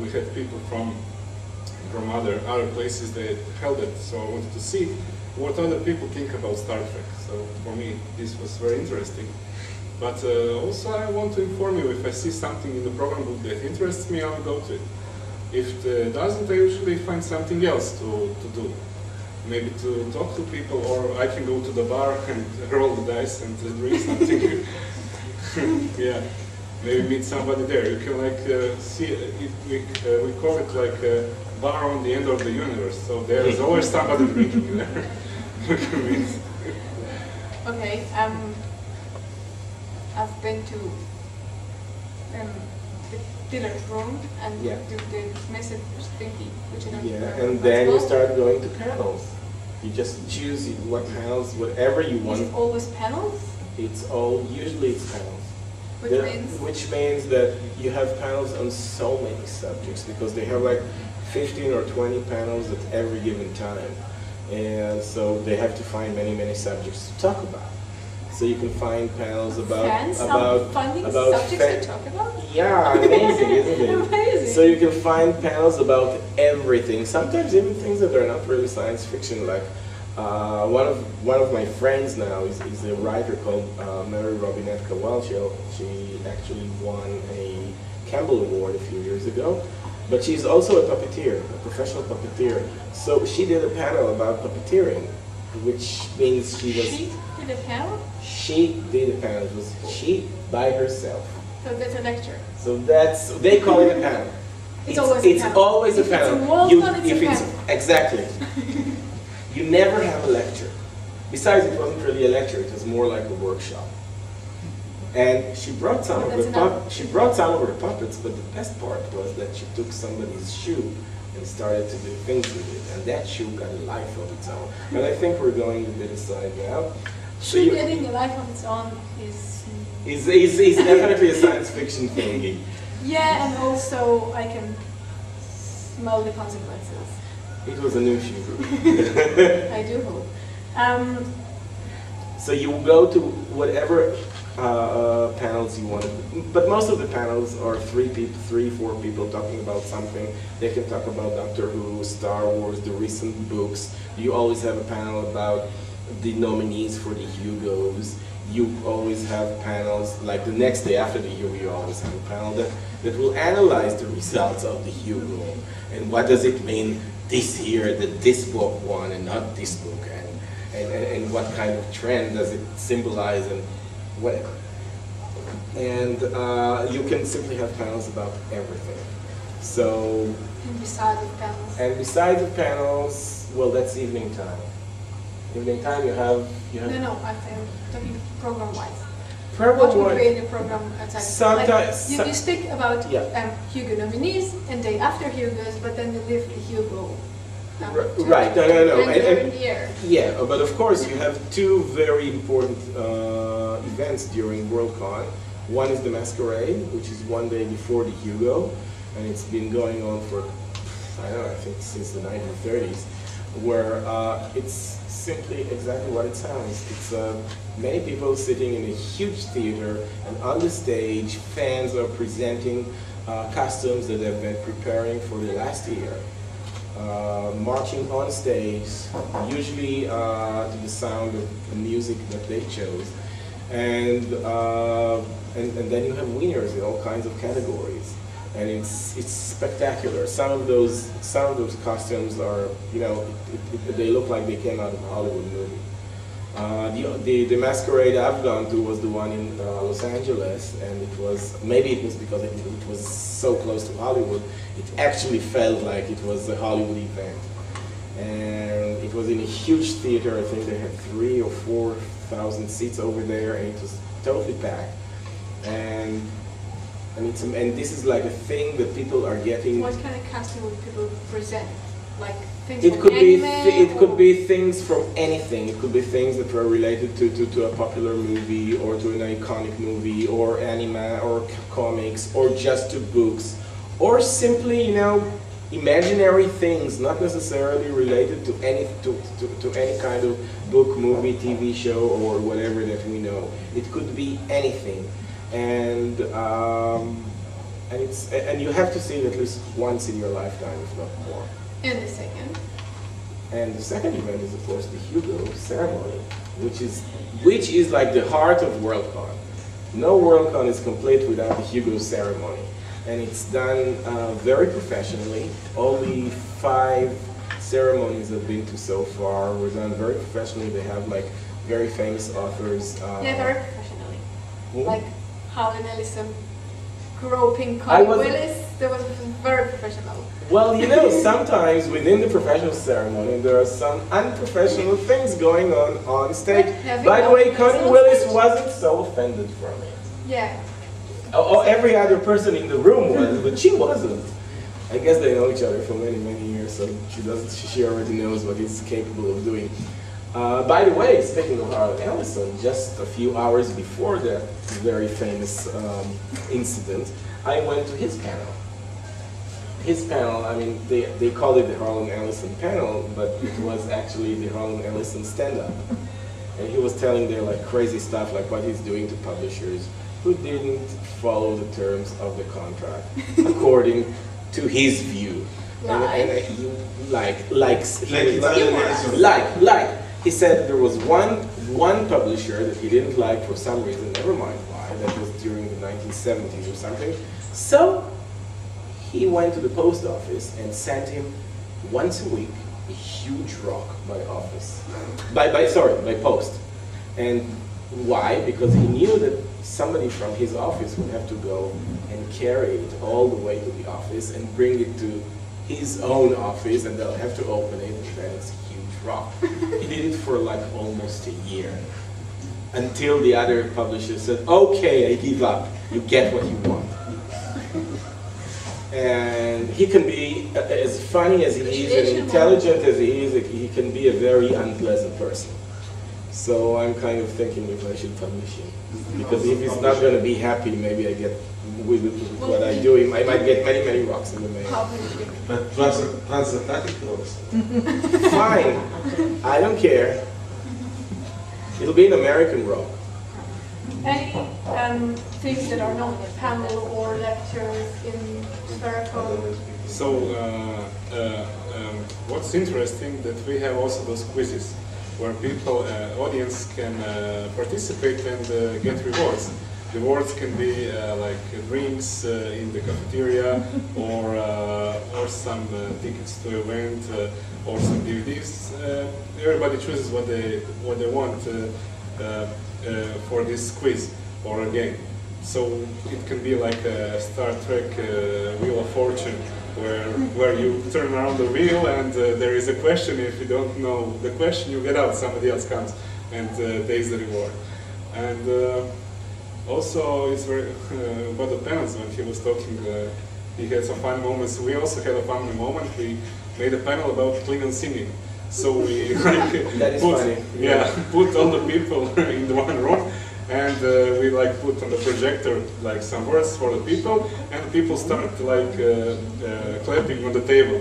[SPEAKER 3] We had people from other places that held it, so I wanted to see what other people think about Star Trek. So for me, this was very interesting. But also I want to inform you if I see something in the program book that interests me, I'll go to it. If it doesn't, I usually find something else to do. Maybe to talk to people, or I can go to the bar and roll the dice and drink something. Yeah, maybe meet somebody there. You can like see, we call it like a bar on the end of the universe. So there is always somebody drinking there. You can meet.
[SPEAKER 2] Okay, I've been to the dealer's room and do the message thingy, which I don't
[SPEAKER 4] Yeah, and then you start going to panels. You just choose what panels, whatever you want.
[SPEAKER 2] Is it always panels?
[SPEAKER 4] Usually it's panels.
[SPEAKER 2] Which
[SPEAKER 4] means that you have panels on so many subjects, because they have like 15 or 20 panels at every given time. And so they have to find many subjects to talk about. So you can find panels about
[SPEAKER 2] subjects to talk about?
[SPEAKER 4] Yeah, amazing, isn't it?
[SPEAKER 2] Amazing.
[SPEAKER 4] So you can find panels about everything. Sometimes even things that are not really science fiction. Like one of my friends now is a writer called Mary Robinette Kowalczyk. She actually won a Campbell Award a few years ago. But she's also a puppeteer, a professional puppeteer. So she did a panel about puppeteering, which means she was...
[SPEAKER 2] She did a panel?
[SPEAKER 4] She did a panel. It was she by herself.
[SPEAKER 2] So that's a lecture.
[SPEAKER 4] So that's, they call it a panel.
[SPEAKER 2] It's always a panel.
[SPEAKER 4] Always a panel.
[SPEAKER 2] It's a Worldcon, it's a panel.
[SPEAKER 4] Exactly. You never have a lecture. Besides, it wasn't really a lecture, it was more like a workshop. And she brought some of the puppets, but the best part was that she took somebody's shoe and started to do things with it, and that shoe got a life of its own. And I think we're going a bit aside now.
[SPEAKER 2] Shoe getting a life of its own is
[SPEAKER 4] definitely a science fiction thingy.
[SPEAKER 2] Yeah, and also I can smell the consequences.
[SPEAKER 4] It was a new shoe.
[SPEAKER 2] I do hope.
[SPEAKER 4] So you go to whatever panels you want, but most of the panels are 3-4 people talking about something. They can talk about Doctor Who, Star Wars, the recent books. You always have a panel about the nominees for the Hugos. You always have panels, like the next day after the Hugo, you always have a panel that will analyze the results of the Hugo. And what does it mean this year that this book won and not this book? And what kind of trend does it symbolize and whatever. And you can simply have panels about everything. So,
[SPEAKER 2] and besides the panels?
[SPEAKER 4] And besides the panels, well, that's evening time. Evening time you have...
[SPEAKER 2] No, I'm talking program-wise.
[SPEAKER 4] Program-wise?
[SPEAKER 2] What would create a program outside?
[SPEAKER 4] Sometimes...
[SPEAKER 2] Like, you speak about Hugo nominees and day after Hugos, but then you leave the Hugo.
[SPEAKER 4] Right, no.
[SPEAKER 2] And
[SPEAKER 4] yeah, but of course you have two very important events during Worldcon. One is the Masquerade, which is one day before the Hugo, and it's been going on for, I don't know, I think since the 1930s, where it's simply exactly what it sounds. It's many people sitting in a huge theater, and on the stage, fans are presenting costumes that they've been preparing for the last year. Marching on stage, usually to the sound of the music that they chose, and then you have winners in all kinds of categories, and it's spectacular. Some of those costumes are, they look like they came out of a Hollywood movie. The Masquerade I've gone to was the one in Los Angeles, and it was because it was so close to Hollywood. It actually felt like it was a Hollywood event, and it was in a huge theater. I think they had 3,000 or 4,000 seats over there, and it was totally packed. And this is like a thing that people are getting.
[SPEAKER 2] What kind of costume would people present? Like things
[SPEAKER 4] it
[SPEAKER 2] from
[SPEAKER 4] could
[SPEAKER 2] anime,
[SPEAKER 4] it could be things from anything. It could be things that were related to a popular movie, or to an iconic movie, or anime, or comics, or just to books, or simply, imaginary things, not necessarily related to any kind of book, movie, TV show, or whatever that we know. It could be anything, and you have to see it at least once in your lifetime, if not more.
[SPEAKER 2] And the second?
[SPEAKER 4] And the second event is, of course, the Hugo ceremony, which is like the heart of Worldcon. No Worldcon is complete without the Hugo ceremony. And it's done very professionally. All the 5 ceremonies I've been to so far were done very professionally. They have like very famous authors.
[SPEAKER 2] Yeah, very professionally. Like Howard Ellison, groping Connie Willis. That was very professional.
[SPEAKER 4] Well, sometimes within the professional ceremony there are some unprofessional things going on stage. By the way, Connie Willis wasn't so offended from it.
[SPEAKER 2] Yeah.
[SPEAKER 4] Oh, every other person in the room was, but she wasn't. I guess they know each other for many, many years, so she already knows what he's capable of doing. By the way, speaking of Howard Ellison, just a few hours before that very famous incident, I went to his panel. His panel, I mean, they called it the Harlan Ellison panel, but it was actually the Harlan Ellison stand-up. And he was telling there like crazy stuff, like what he's doing to publishers who didn't follow the terms of the contract according to his view. He said there was one publisher that he didn't like for some reason, never mind why, that was during the 1970s or something. So he went to the post office and sent him once a week a huge rock by post. And why? Because he knew that somebody from his office would have to go and carry it all the way to the office and bring it to his own office, and they'll have to open it, and then it's a huge rock. He did it for like almost a year, until the other publisher said, okay, I give up, you get what you want. And he can be as funny as he is and intelligent as he is, he can be a very unpleasant person. So I'm kind of thinking if I should publish him. Because if he's not going to be happy, maybe I get with what I do, I might get many, many rocks in the mail.
[SPEAKER 6] But transatlantic rocks.
[SPEAKER 4] Fine. I don't care. It'll be an American rock.
[SPEAKER 2] Any things that are not panel or lectures in spherical?
[SPEAKER 3] So what's interesting that we have also those quizzes where people, audience can participate and get rewards. Rewards can be like drinks in the cafeteria, or some tickets to event, or some DVDs. Everybody chooses what they want for this quiz or a game. So it can be like a Star Trek Wheel of Fortune, where you turn around the wheel and there is a question. If you don't know the question, you get out. Somebody else comes and takes the reward. And also, it's very about the panels. When he was talking, he had some fun moments. We also had a fun moment. We made a panel about Klingon singing. So we like put all the people in the one room, and we like put on the projector like some words for the people, and the people started like clapping on the table.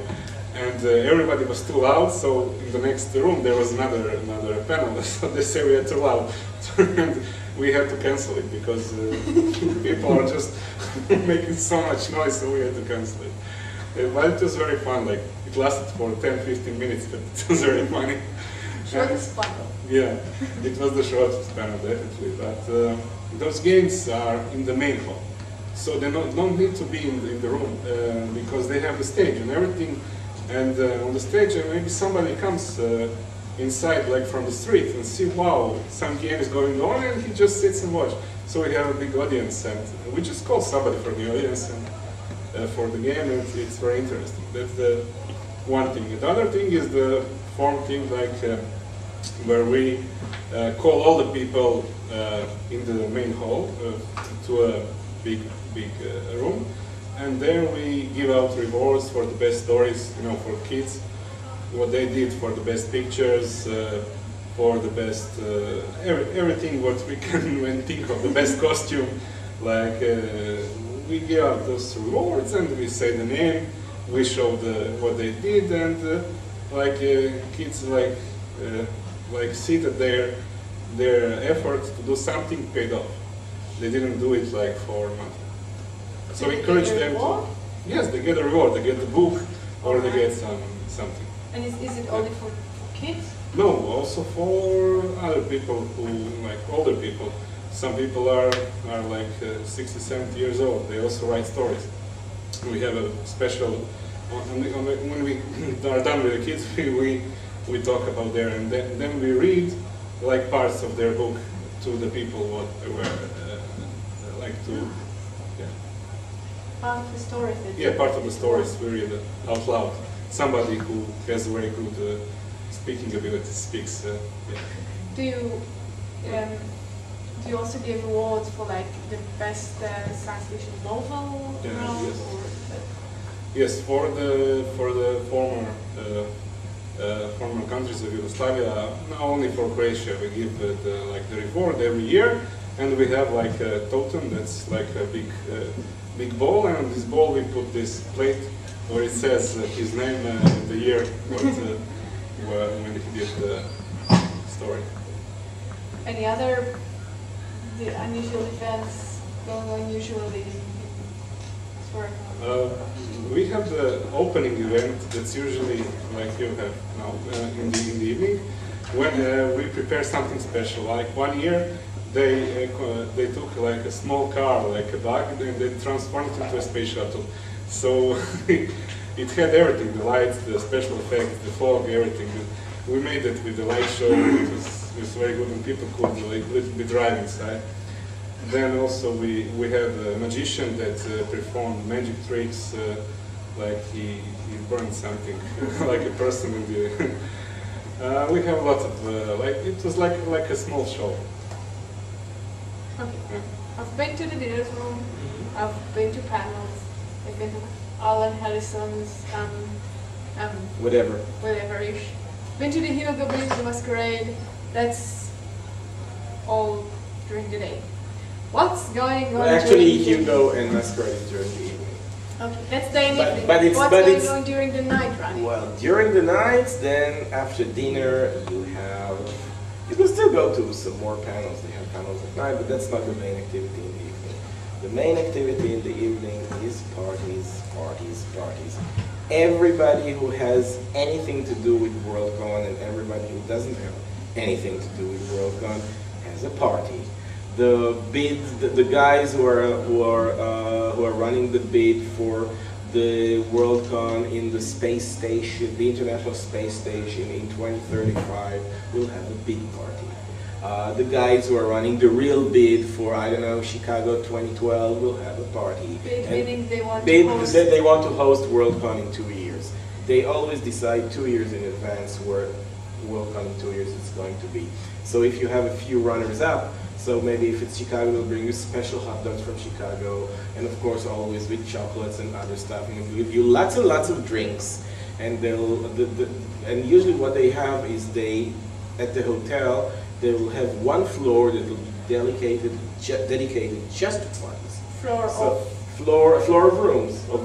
[SPEAKER 3] And everybody was too loud, so in the next room there was another panel. So they say we are too loud. And we had to cancel it because people are just making so much noise, so we had to cancel it. But it was very fun. Like it lasted for 10-15 minutes, but it was very funny.
[SPEAKER 1] Shortest panel.
[SPEAKER 3] Yeah, it was the shortest panel, definitely. But those games are in the main hall, so they don't need to be in the room because they have the stage and everything. And on the stage, maybe somebody comes inside, like from the street, and see, wow, some game is going on, and he just sits and watch. So we have a big audience, and we just call somebody from the audience and for the game, and it's very interesting. That's the one thing. The other thing is the form thing, like where we call all the people in the main hall to a big room. And there we give out rewards for the best stories, you know, for kids, what they did for the best pictures, for the best, everything what we can think of, the best costume. Like, we give out those rewards and we say the name, we show what they did, and kids see that their effort to do something paid off. They didn't do it like for nothing. So we encourage them to, yes, they get a reward, they get the book, or they get something.
[SPEAKER 2] And is it only for kids?
[SPEAKER 3] No, also for other people who, like older people. Some people are like 60, 70 years old, they also write stories. We have a special, when we are done with the kids, we talk about there, and then we read like parts of their book to the people what they were like to.
[SPEAKER 2] Part of the stories.
[SPEAKER 3] Yeah, part of the stories we read out loud. Somebody who has very good speaking ability speaks. Yeah.
[SPEAKER 2] Do you also give awards for like the best science fiction novel?
[SPEAKER 3] Yes, for the former countries of Yugoslavia, not only for Croatia, we give the reward every year, and we have like a totem that's like a big ball, and on this ball we put this plate where it says his name and the year when he did the story.
[SPEAKER 2] Any other unusual events going on usually?
[SPEAKER 3] We have the opening event that's usually like you have now in the evening, when we prepare something special. Like 1 year, they took like a small car, like a bug, and they transformed it into a space shuttle. So it had everything: the lights, the special effects, the fog, everything. We made it with the light show. It was very good, and people could like little bit drive inside. Then also we have a magician that performed magic tricks, like he burned something, like a person in the. We have lots of like it was like a small show.
[SPEAKER 2] Okay.
[SPEAKER 3] Yeah.
[SPEAKER 2] I've been to the dinner's room. I've been to panels. I've been to Alan Harrison's
[SPEAKER 4] Whatever.
[SPEAKER 2] whatever-ish. Been to the Hill Goblins, the Masquerade. That's all during the day. What's going on?
[SPEAKER 4] Well, actually,
[SPEAKER 2] during the
[SPEAKER 4] Hugo and Masquerade is during the evening.
[SPEAKER 2] Okay, that's the evening.
[SPEAKER 4] But
[SPEAKER 2] What's
[SPEAKER 4] it's
[SPEAKER 2] going on during the night, Rani?
[SPEAKER 4] well, during the night, then after dinner, you can still go to some more panels. They have panels at night, but that's not the main activity in the evening. The main activity in the evening is parties, parties, parties. Everybody who has anything to do with Worldcon and everybody who doesn't have anything to do with Worldcon has a party. The guys who are running the bid for the Worldcon in the space station, the International Space Station in 2035 will have a bid party. The guys who are running the real bid for, I don't know, Chicago 2012 will have a party.
[SPEAKER 2] Bid meaning they want
[SPEAKER 4] They
[SPEAKER 2] to host.
[SPEAKER 4] host Worldcon in 2 years. They always decide 2 years in advance where Worldcon in 2 years is going to be. So if you have a few runners up, so maybe if it's Chicago, they'll bring you special hot dogs from Chicago, and of course always with chocolates and other stuff, and they'll give you lots and lots of drinks. And and usually what they have is at the hotel, they will have one floor that will be dedicated just to parties. Floor of rooms or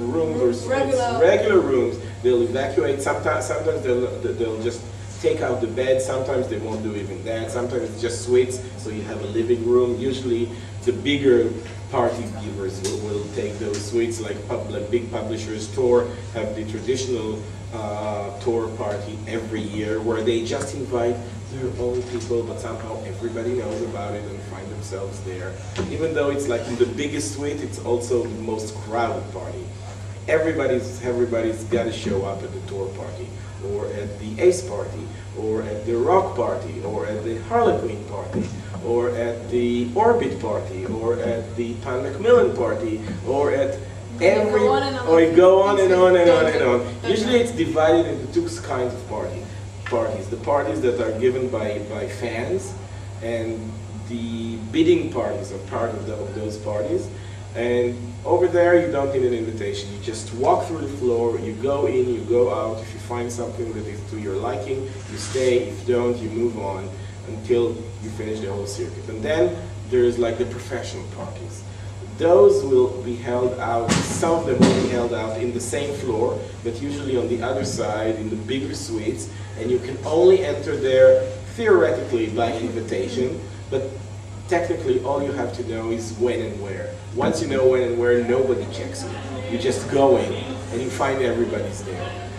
[SPEAKER 4] regular rooms. They'll evacuate. Sometimes they'll just take out the bed. Sometimes they won't do even that. Sometimes it's just suites, so you have a living room. Usually the bigger party givers will take those suites, like big publishers. Tor have the traditional Tor party every year, where they just invite their own people, but somehow everybody knows about it and find themselves there. Even though it's like in the biggest suite, it's also the most crowded party. Everybody's got to show up at the Tor party, or at the Ace party, or at the Rock party, or at the Harlequin party, or at the Orbit party, or at the Pan Macmillan party, or at or you go on and on and on and on. Usually it's divided into two kinds of parties. The parties that are given by fans, and the bidding parties are part of those parties. And over there you don't need an invitation. You just walk through the floor, you go in, you go out. If you find something that is to your liking, you stay. If you don't, you move on until you finish the whole circuit. And then there's like the professional parties. Those will be held out, some of them will be held out in the same floor, but usually on the other side in the bigger suites, and you can only enter there theoretically by invitation, but technically all you have to know is when and where. Once you know when and where, nobody checks you. You just go in and you find everybody's there.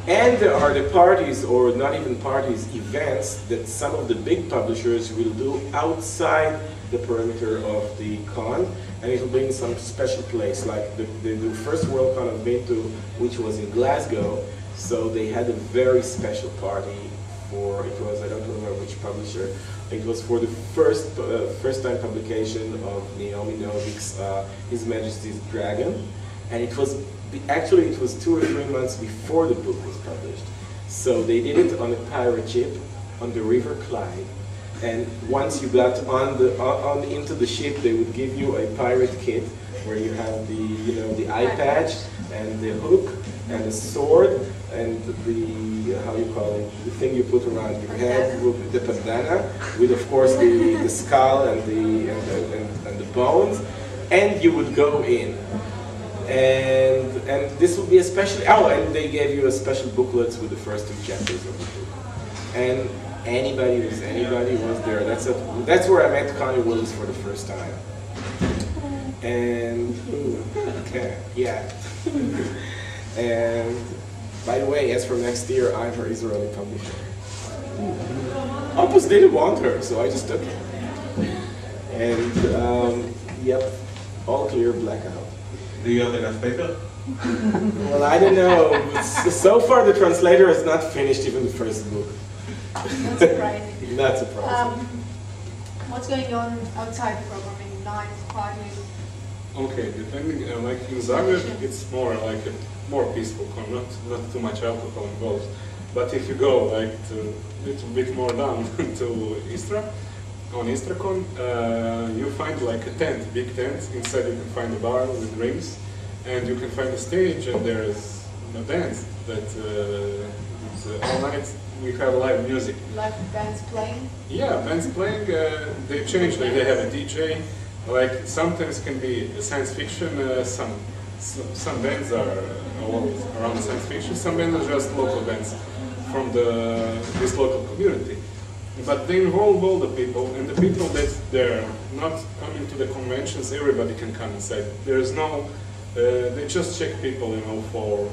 [SPEAKER 4] And there are the parties, or not even parties, events that some of the big publishers will do outside the perimeter of the con, and it will be in some special place, like the first Worldcon I've been to, which was in Glasgow. So they had a very special party for, it was, I don't remember which publisher, it was for the first time publication of Naomi Novik's His Majesty's Dragon, and it was, actually it was 2 or 3 months before the book was published. So they did it on a pirate ship on the River Clyde, and once you got into the ship, they would give you a pirate kit where you have the eye patch and the hook and the sword and the, how you call it, the thing you put around your head, with the bandana, with of course the skull and the bones, and you would go in. And this would be a special, and they gave you a special booklets with the first 2 chapters of the book. And anybody was there. That's where I met Connie Willis for the first time. And yeah. And by the way, as for next year, I'm her Israeli publisher. Opus didn't want her, so I just took her. And yep, all clear, blackout.
[SPEAKER 6] Do you have enough paper?
[SPEAKER 4] Well, I don't know. So far, the translator has not finished even the first book.
[SPEAKER 2] Not surprising.
[SPEAKER 4] Not surprising.
[SPEAKER 2] What's going on outside the programming? Nights, parties?
[SPEAKER 3] Okay, depending, like in Zagreb, it's more like a more peaceful con, not too much alcohol involved. But if you go like to a little bit more down to Istra, on Istrakon, you find like a tent, big tent. Inside you can find a bar with rings, and you can find a stage, and there's a dance that all night we have live music.
[SPEAKER 2] Live bands playing?
[SPEAKER 3] Yeah, bands playing. They change. Like they have a DJ. Like sometimes can be science fiction. Some bands are always around science fiction. Some bands are just local bands from this local community. But they involve all the people, and the people that they're not coming to the conventions, everybody can come inside. There's no, they just check people, you know, for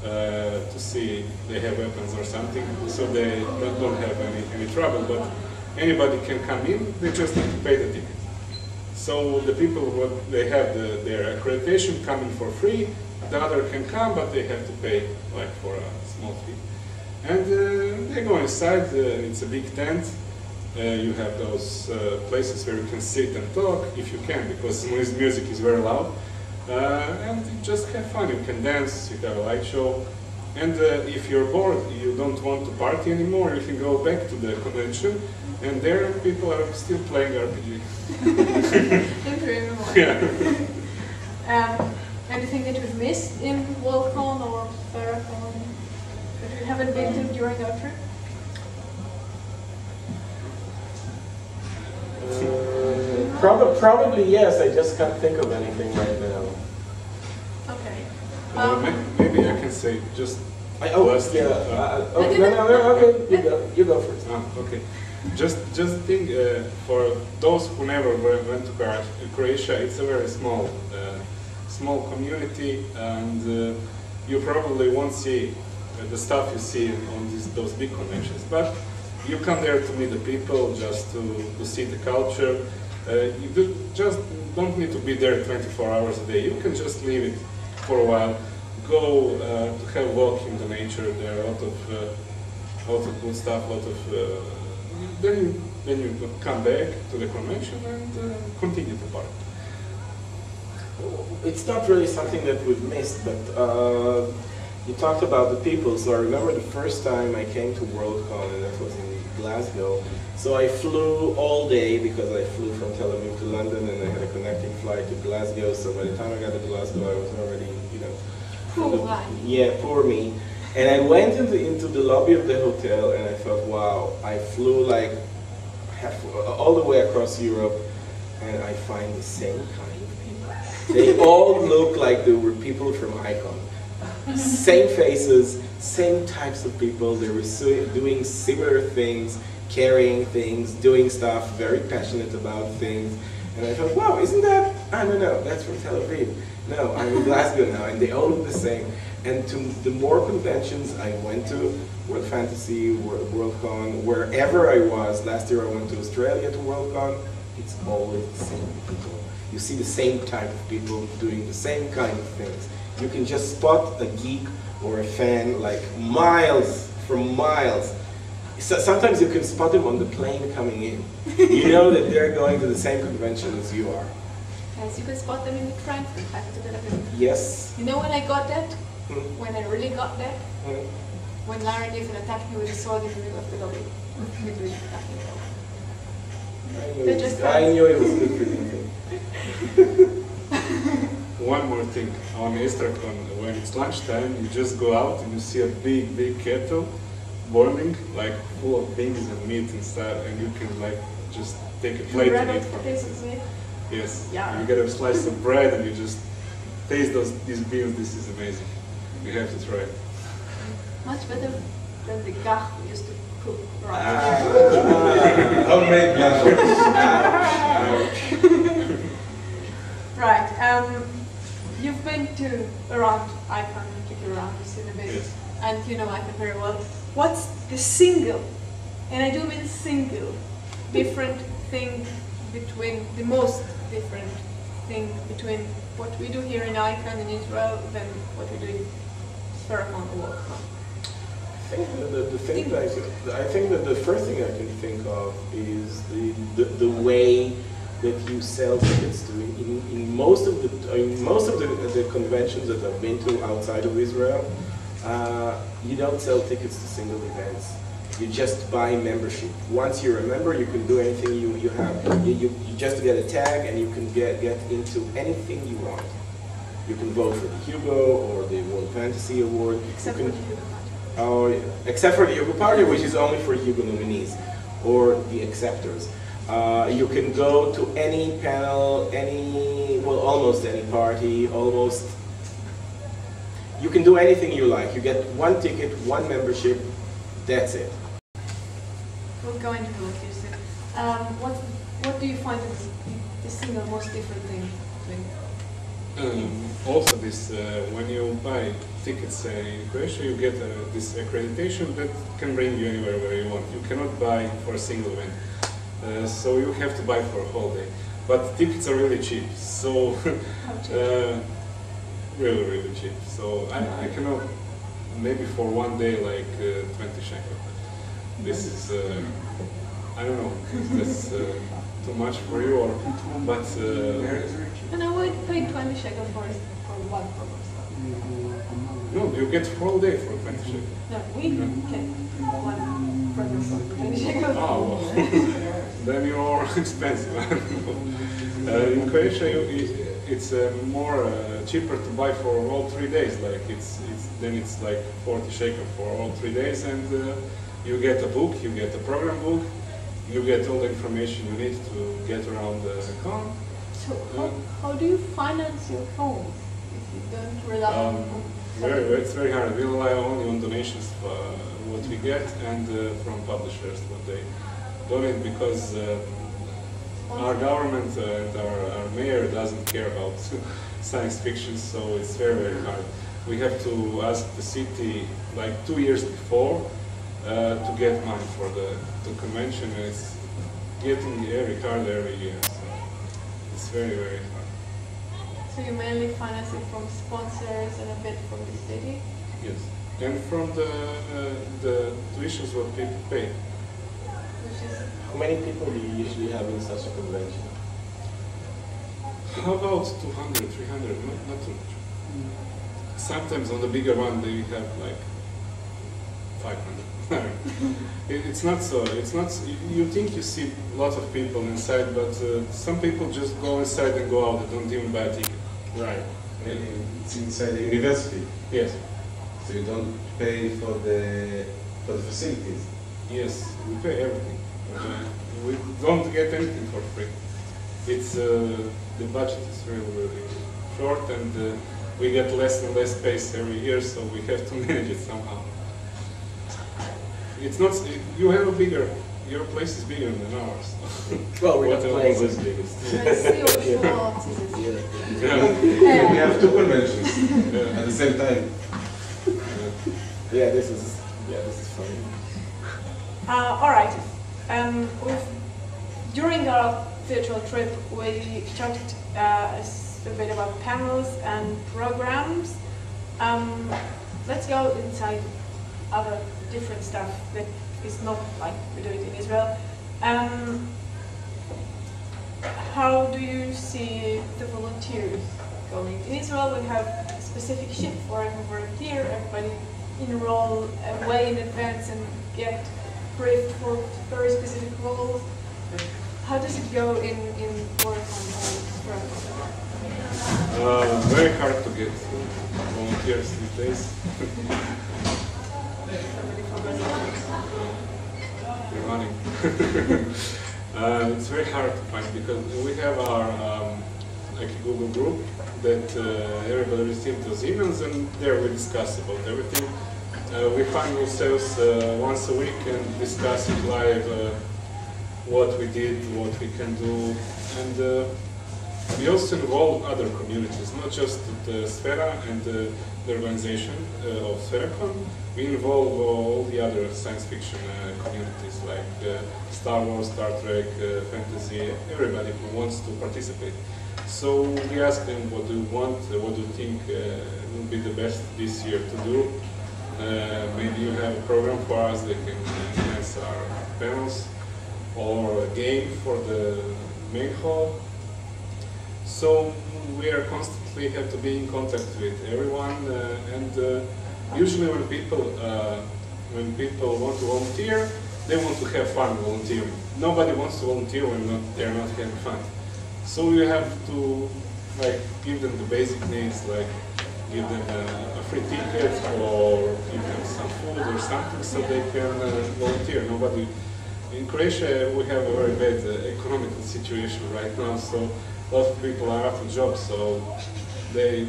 [SPEAKER 3] to see if they have weapons or something, so they don't have any trouble. But anybody can come in. They just need to pay the ticket. So the people they have their accreditation coming for free. The other can come, but they have to pay like for a small fee. And they go inside. It's a big tent. You have those places where you can sit and talk, if you can, because music is very loud. And you just have fun. You can dance. You have a light show. And if you're bored, you don't want to party anymore, you can go back to the convention, and there people are still playing RPG.
[SPEAKER 2] Yeah. Anything that we've missed in Worldcon or Faircon that we haven't been to during our trip?
[SPEAKER 4] Probably yes. I just can't think of anything right now.
[SPEAKER 2] Okay.
[SPEAKER 3] Maybe I can say just
[SPEAKER 4] Okay, you go first.
[SPEAKER 3] Okay. Just think for those who never went to Croatia, it's a very small community, and you probably won't see the stuff you see on those big conventions. But you come there to meet the people, just to see the culture. You just don't need to be there 24 hours a day. You can just leave it for a while. Go to have a walk in the nature. There are a lot of good stuff. Then you come back to the convention and continue to party.
[SPEAKER 4] It's not really something that we've missed, but you talked about the people. So I remember the first time I came to Worldcon, and that was in Glasgow. So I flew all day because I flew from Tel Aviv to London, and I had a connecting flight to Glasgow. So by the time I got to Glasgow, I was already, poor me. And I went into the lobby of the hotel, and I thought, wow, I flew like all the way across Europe, and I find the same kind of people. They all look like they were people from Eikon. Same faces, same types of people. They were doing similar things, carrying things, doing stuff, very passionate about things. And I thought, wow, isn't that, I don't know, that's from Tel Aviv. No, I'm in Glasgow now, and they all look the same. And to the more conventions I went to, Weltfantasy, Worldcon, wherever I was, last year I went to Australia to Worldcon, it's always the same people. You see the same type of people doing the same kind of things. You can just spot a geek or a fan like miles from miles. So sometimes you can spot them on the plane coming in. You know that they're going to the same convention as you are.
[SPEAKER 2] Yes, you can spot them in the Frankfurt Festival.
[SPEAKER 4] Yes.
[SPEAKER 2] You know when I got that? When I really got that?
[SPEAKER 4] Mm.
[SPEAKER 2] When Lara Giffen attacked me with a sword in the middle of the lobby.
[SPEAKER 4] I knew it was good for you.
[SPEAKER 3] One more thing, on Istrakon, when it's lunchtime, you just go out and you see a big kettle boiling, like full of beans and meat and stuff, and you can like just take a plate and eat from it. Yes,
[SPEAKER 2] yeah.
[SPEAKER 3] You get a slice of bread and you just taste these beans. This is amazing. You have to try it.
[SPEAKER 2] Much better than the gach we used to cook.
[SPEAKER 6] Homemade
[SPEAKER 2] Right. You've been to around Eikon, you took around, you've seen a bit,
[SPEAKER 3] Yes.
[SPEAKER 2] and you know Eikon very well. What's the single And I do mean single, different thing between, the most different thing between what we do here in Eikon in Israel than what we do in Spherical or Worldcon.
[SPEAKER 4] I think that the first thing I can think of is the way that you sell tickets to. In most of the conventions that I've been to outside of Israel, you don't sell tickets to single events. You just buy membership. Once you're a member, you can do anything you have. You just get a tag and you can get into anything you want. You can vote for the Hugo or the World Fantasy Award.
[SPEAKER 2] Except for the Hugo Party.
[SPEAKER 4] Oh, except for the Hugo Party, which is only for Hugo nominees or the acceptors. You can go to any panel, almost any party, almost. You can do anything you like. You get one ticket, one membership, that's it.
[SPEAKER 2] We'll go into what you said. What do you find is the single most different thing between?
[SPEAKER 3] Also, this when you buy tickets in Croatia, you get this accreditation that can bring you anywhere where you want. You cannot buy for a single event, so you have to buy for a whole day. But tickets are really cheap, so really cheap. So I cannot, maybe for one day like 20 shekel. This is I don't know if that's too much for you or, but.
[SPEAKER 2] And I would pay 20 shekel for one program.
[SPEAKER 3] No, you get whole day for 20 shekel.
[SPEAKER 2] No, we get one program for 20 shekel.
[SPEAKER 3] Oh, well. Then you're expensive. In Croatia, it's more cheaper to buy for all 3 days. Like then it's like 40 shekel for all 3 days, and you get a book, you get a program book, you get all the information you need to get around the con.
[SPEAKER 2] So how do you finance your cons if you don't rely on?
[SPEAKER 3] It's very hard. We rely only on donations, what we get, and from publishers what they donate, because our government and our mayor doesn't care about science fiction, so it's very hard. We have to ask the city like 2 years before to get money for the convention, and it's getting harder every year. So it's very hard.
[SPEAKER 2] So you mainly finance it from sponsors and a bit from the city?
[SPEAKER 3] Yes, and from the tuitions what people pay.
[SPEAKER 2] Which is
[SPEAKER 4] How many people do you usually have in such a convention?
[SPEAKER 3] How about 200, 300? Not too much. Sometimes on the bigger one they have like 500. It's not so. It's not. You think you see a lot of people inside, but some people just go inside and go out. They don't even buy a ticket.
[SPEAKER 4] Right.
[SPEAKER 6] It's inside the university.
[SPEAKER 3] Yes.
[SPEAKER 6] So you don't pay for the facilities.
[SPEAKER 3] Yes, we pay everything. We don't get anything for free. It's the budget is really short, and we get less and less space every year, so we have to manage it somehow. It's not. You have a bigger. Your place is bigger than ours.
[SPEAKER 4] Well, we're not playing with biggest.
[SPEAKER 6] We have two conventions at the same time.
[SPEAKER 4] Yeah, this is funny.
[SPEAKER 2] All right. During our virtual trip, we talked a bit about panels and programs. Let's go inside other different stuff that is not like we do it in Israel. How do you see the volunteers going? In Israel, we have a specific ship for every volunteer. Everybody enroll way in advance and get briefed for very specific roles. How does it go in work on Israel?
[SPEAKER 3] Very hard to get volunteers these days. You're running. It's very hard to find because we have our like a Google group that everybody receives those emails, and there we discuss about everything. We find ourselves once a week and discuss it live, what we did, what we can do, and we also involve other communities, not just the Sfera and the organization of Sferacon. We involve all the other science fiction communities like Star Wars, Star Trek, fantasy, everybody who wants to participate. So we ask them, what do you want, what do you think will be the best this year to do? Maybe you have a program for us that can enhance our panels, or a game for the main hall. So we are constantly have to be in contact with everyone, and usually when people want to volunteer, they want to have fun volunteering. Nobody wants to volunteer when they're not having fun. So you have to give them the basic needs, like give them a free ticket or give them some food or something so they can volunteer. Nobody in Croatia we have a very bad economical situation right now, so a lot of people are out of jobs, so they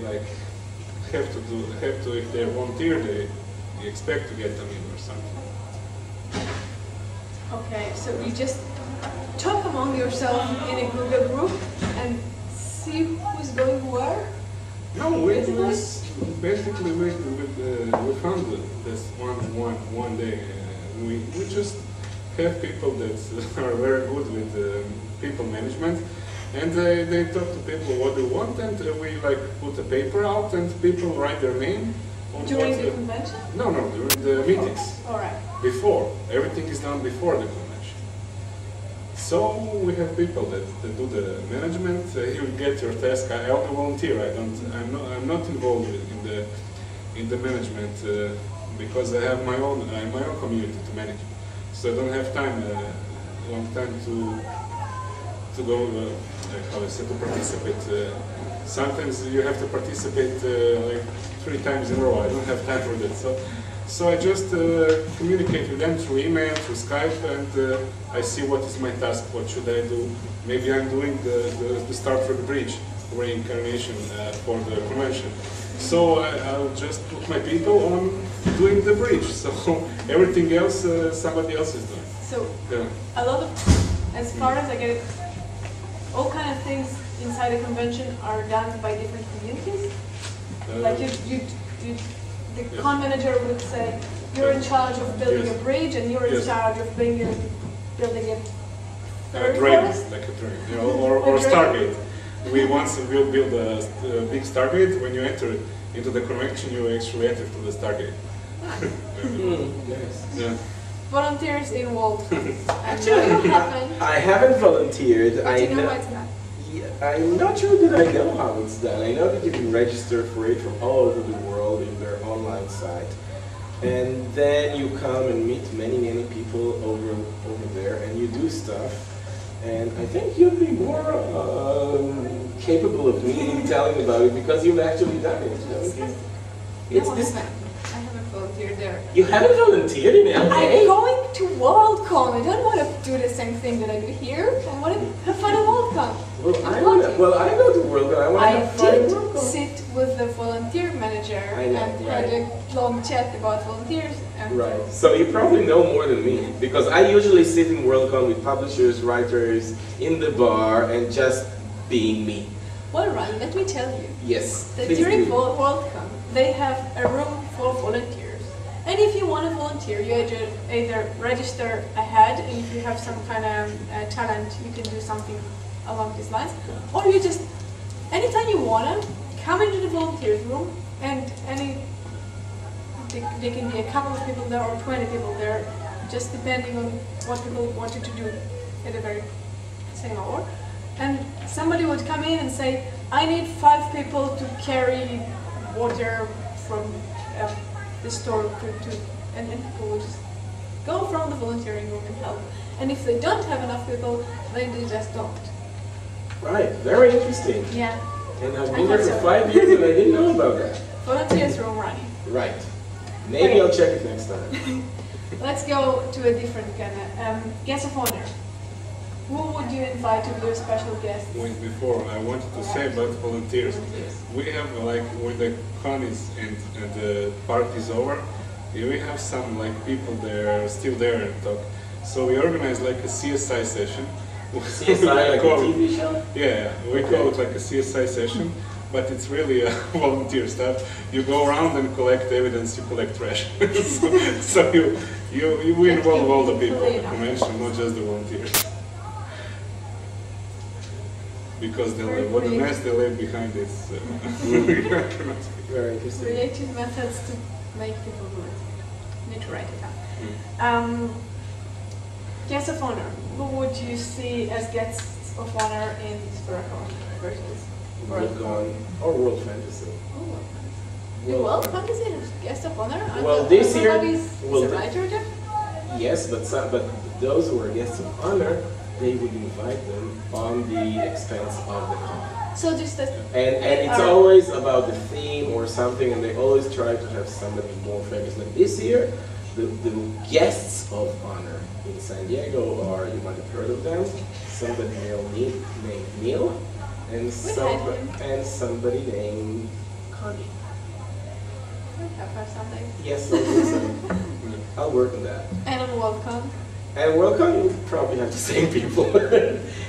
[SPEAKER 3] have to if they volunteer they expect to get them in or something.
[SPEAKER 2] Okay, so you just talk among yourself in a Google group and see who's going where?
[SPEAKER 3] No, we basically we found this one day. We just have people that are very good with people management, and they talk to people what they want, and we put a paper out, and people write their name.
[SPEAKER 2] During the convention?
[SPEAKER 3] No, during the meetings.
[SPEAKER 2] All right.
[SPEAKER 3] Before. Everything is done before the convention. So we have people that do the management. You get your task. I only volunteer. I'm not involved in the management because I have my own community to manage. So I don't have long time to go to participate. Sometimes you have to participate 3 times in a row. I don't have time for that. So I just communicate with them through email, through Skype, and I see what is my task, what should I do. Maybe I'm doing the Star Trek bridge reincarnation for the convention. So I'll just put my people on doing the bridge. So everything else, somebody else is doing.
[SPEAKER 2] So
[SPEAKER 3] yeah.
[SPEAKER 2] A lot of, as far as I get it, all kind of things inside the convention are done by different communities. Like the con manager would say, you're in charge of building a bridge, and you're in charge of building a
[SPEAKER 3] dragon, like a dragon, or Stargate. We once will build a big Stargate. When you enter into the convention, you actually enter to the Stargate.
[SPEAKER 4] Nice.
[SPEAKER 3] Yeah.
[SPEAKER 2] Volunteers involved.
[SPEAKER 4] Actually, I haven't volunteered.
[SPEAKER 2] But you know what's not.
[SPEAKER 4] I'm not sure that I know how it's done. I know that you can register for it from all over the world in their online site. And then you come and meet many people over there, and you do stuff. And I think you'll be more capable of me telling about it because you've actually done it. It's this.
[SPEAKER 1] I haven't volunteered there.
[SPEAKER 4] You haven't volunteered in LA?
[SPEAKER 2] I'm going to WorldCon. I don't want to do the same thing that I do here. I want to have fun at WorldCon.
[SPEAKER 4] Well, I go to WorldCon. I want to have fun at WorldCon.
[SPEAKER 2] I did sit with the volunteer manager and had a long chat about volunteers.
[SPEAKER 4] Right. So you probably know more than me because I usually sit in WorldCon with publishers, writers, in the bar, and just being me.
[SPEAKER 2] Well, Ryan, let me tell you.
[SPEAKER 4] Yes.
[SPEAKER 2] That during WorldCon, they have a room full of volunteers. And if you want to volunteer, you either register ahead, and if you have some kind of talent, you can do something along these lines. Or you just, anytime you want to, come into the volunteers room, and they can be a couple of people there or 20 people there, just depending on what people want you to do at the very same hour. And somebody would come in and say, I need 5 people to carry water from the store and people would just go from the volunteering room and help. And if they don't have enough people, then they just don't.
[SPEAKER 4] Right, very interesting.
[SPEAKER 2] Yeah.
[SPEAKER 4] And I've been there for 5 years and I didn't know about that.
[SPEAKER 2] Volunteers room running.
[SPEAKER 4] Right. Maybe I'll check it next time.
[SPEAKER 2] Let's go to a different kind of guest of honor. Who would you invite to be a special guest?
[SPEAKER 3] Before, I wanted to say about volunteers. We have, when the con is and the party is over, we have some people there still there and talk. So we organize a CSI session
[SPEAKER 4] CSI like a TV show?
[SPEAKER 3] Yeah, we call it like a CSI session, but it's really volunteer stuff. You go around and collect evidence, you collect trash. so you involve all the people in the convention, not just the volunteers. Because what the mess they leave behind is
[SPEAKER 4] very interesting.
[SPEAKER 2] Creative methods to make people do it. Need to write it down. Guests of honor. Who would you see as guests of honor in historical versus
[SPEAKER 4] Worldcon or world fantasy?
[SPEAKER 2] World fantasy has guest of honor?
[SPEAKER 4] Well, this year,
[SPEAKER 2] is a writer there?
[SPEAKER 4] yes, but those who are guests of honor, they would invite them on the expense of the con.
[SPEAKER 2] So just that.
[SPEAKER 4] And it's always about the theme or something, and they always try to have somebody more famous. Like this year, the guests of honor in San Diego are, you might have heard of them, somebody named Neil, and somebody named Connie.
[SPEAKER 2] Have her something.
[SPEAKER 4] Yes, I think so. I'll work on that.
[SPEAKER 2] And on WorldCon?
[SPEAKER 4] And WorldCon, you'll probably have the same people.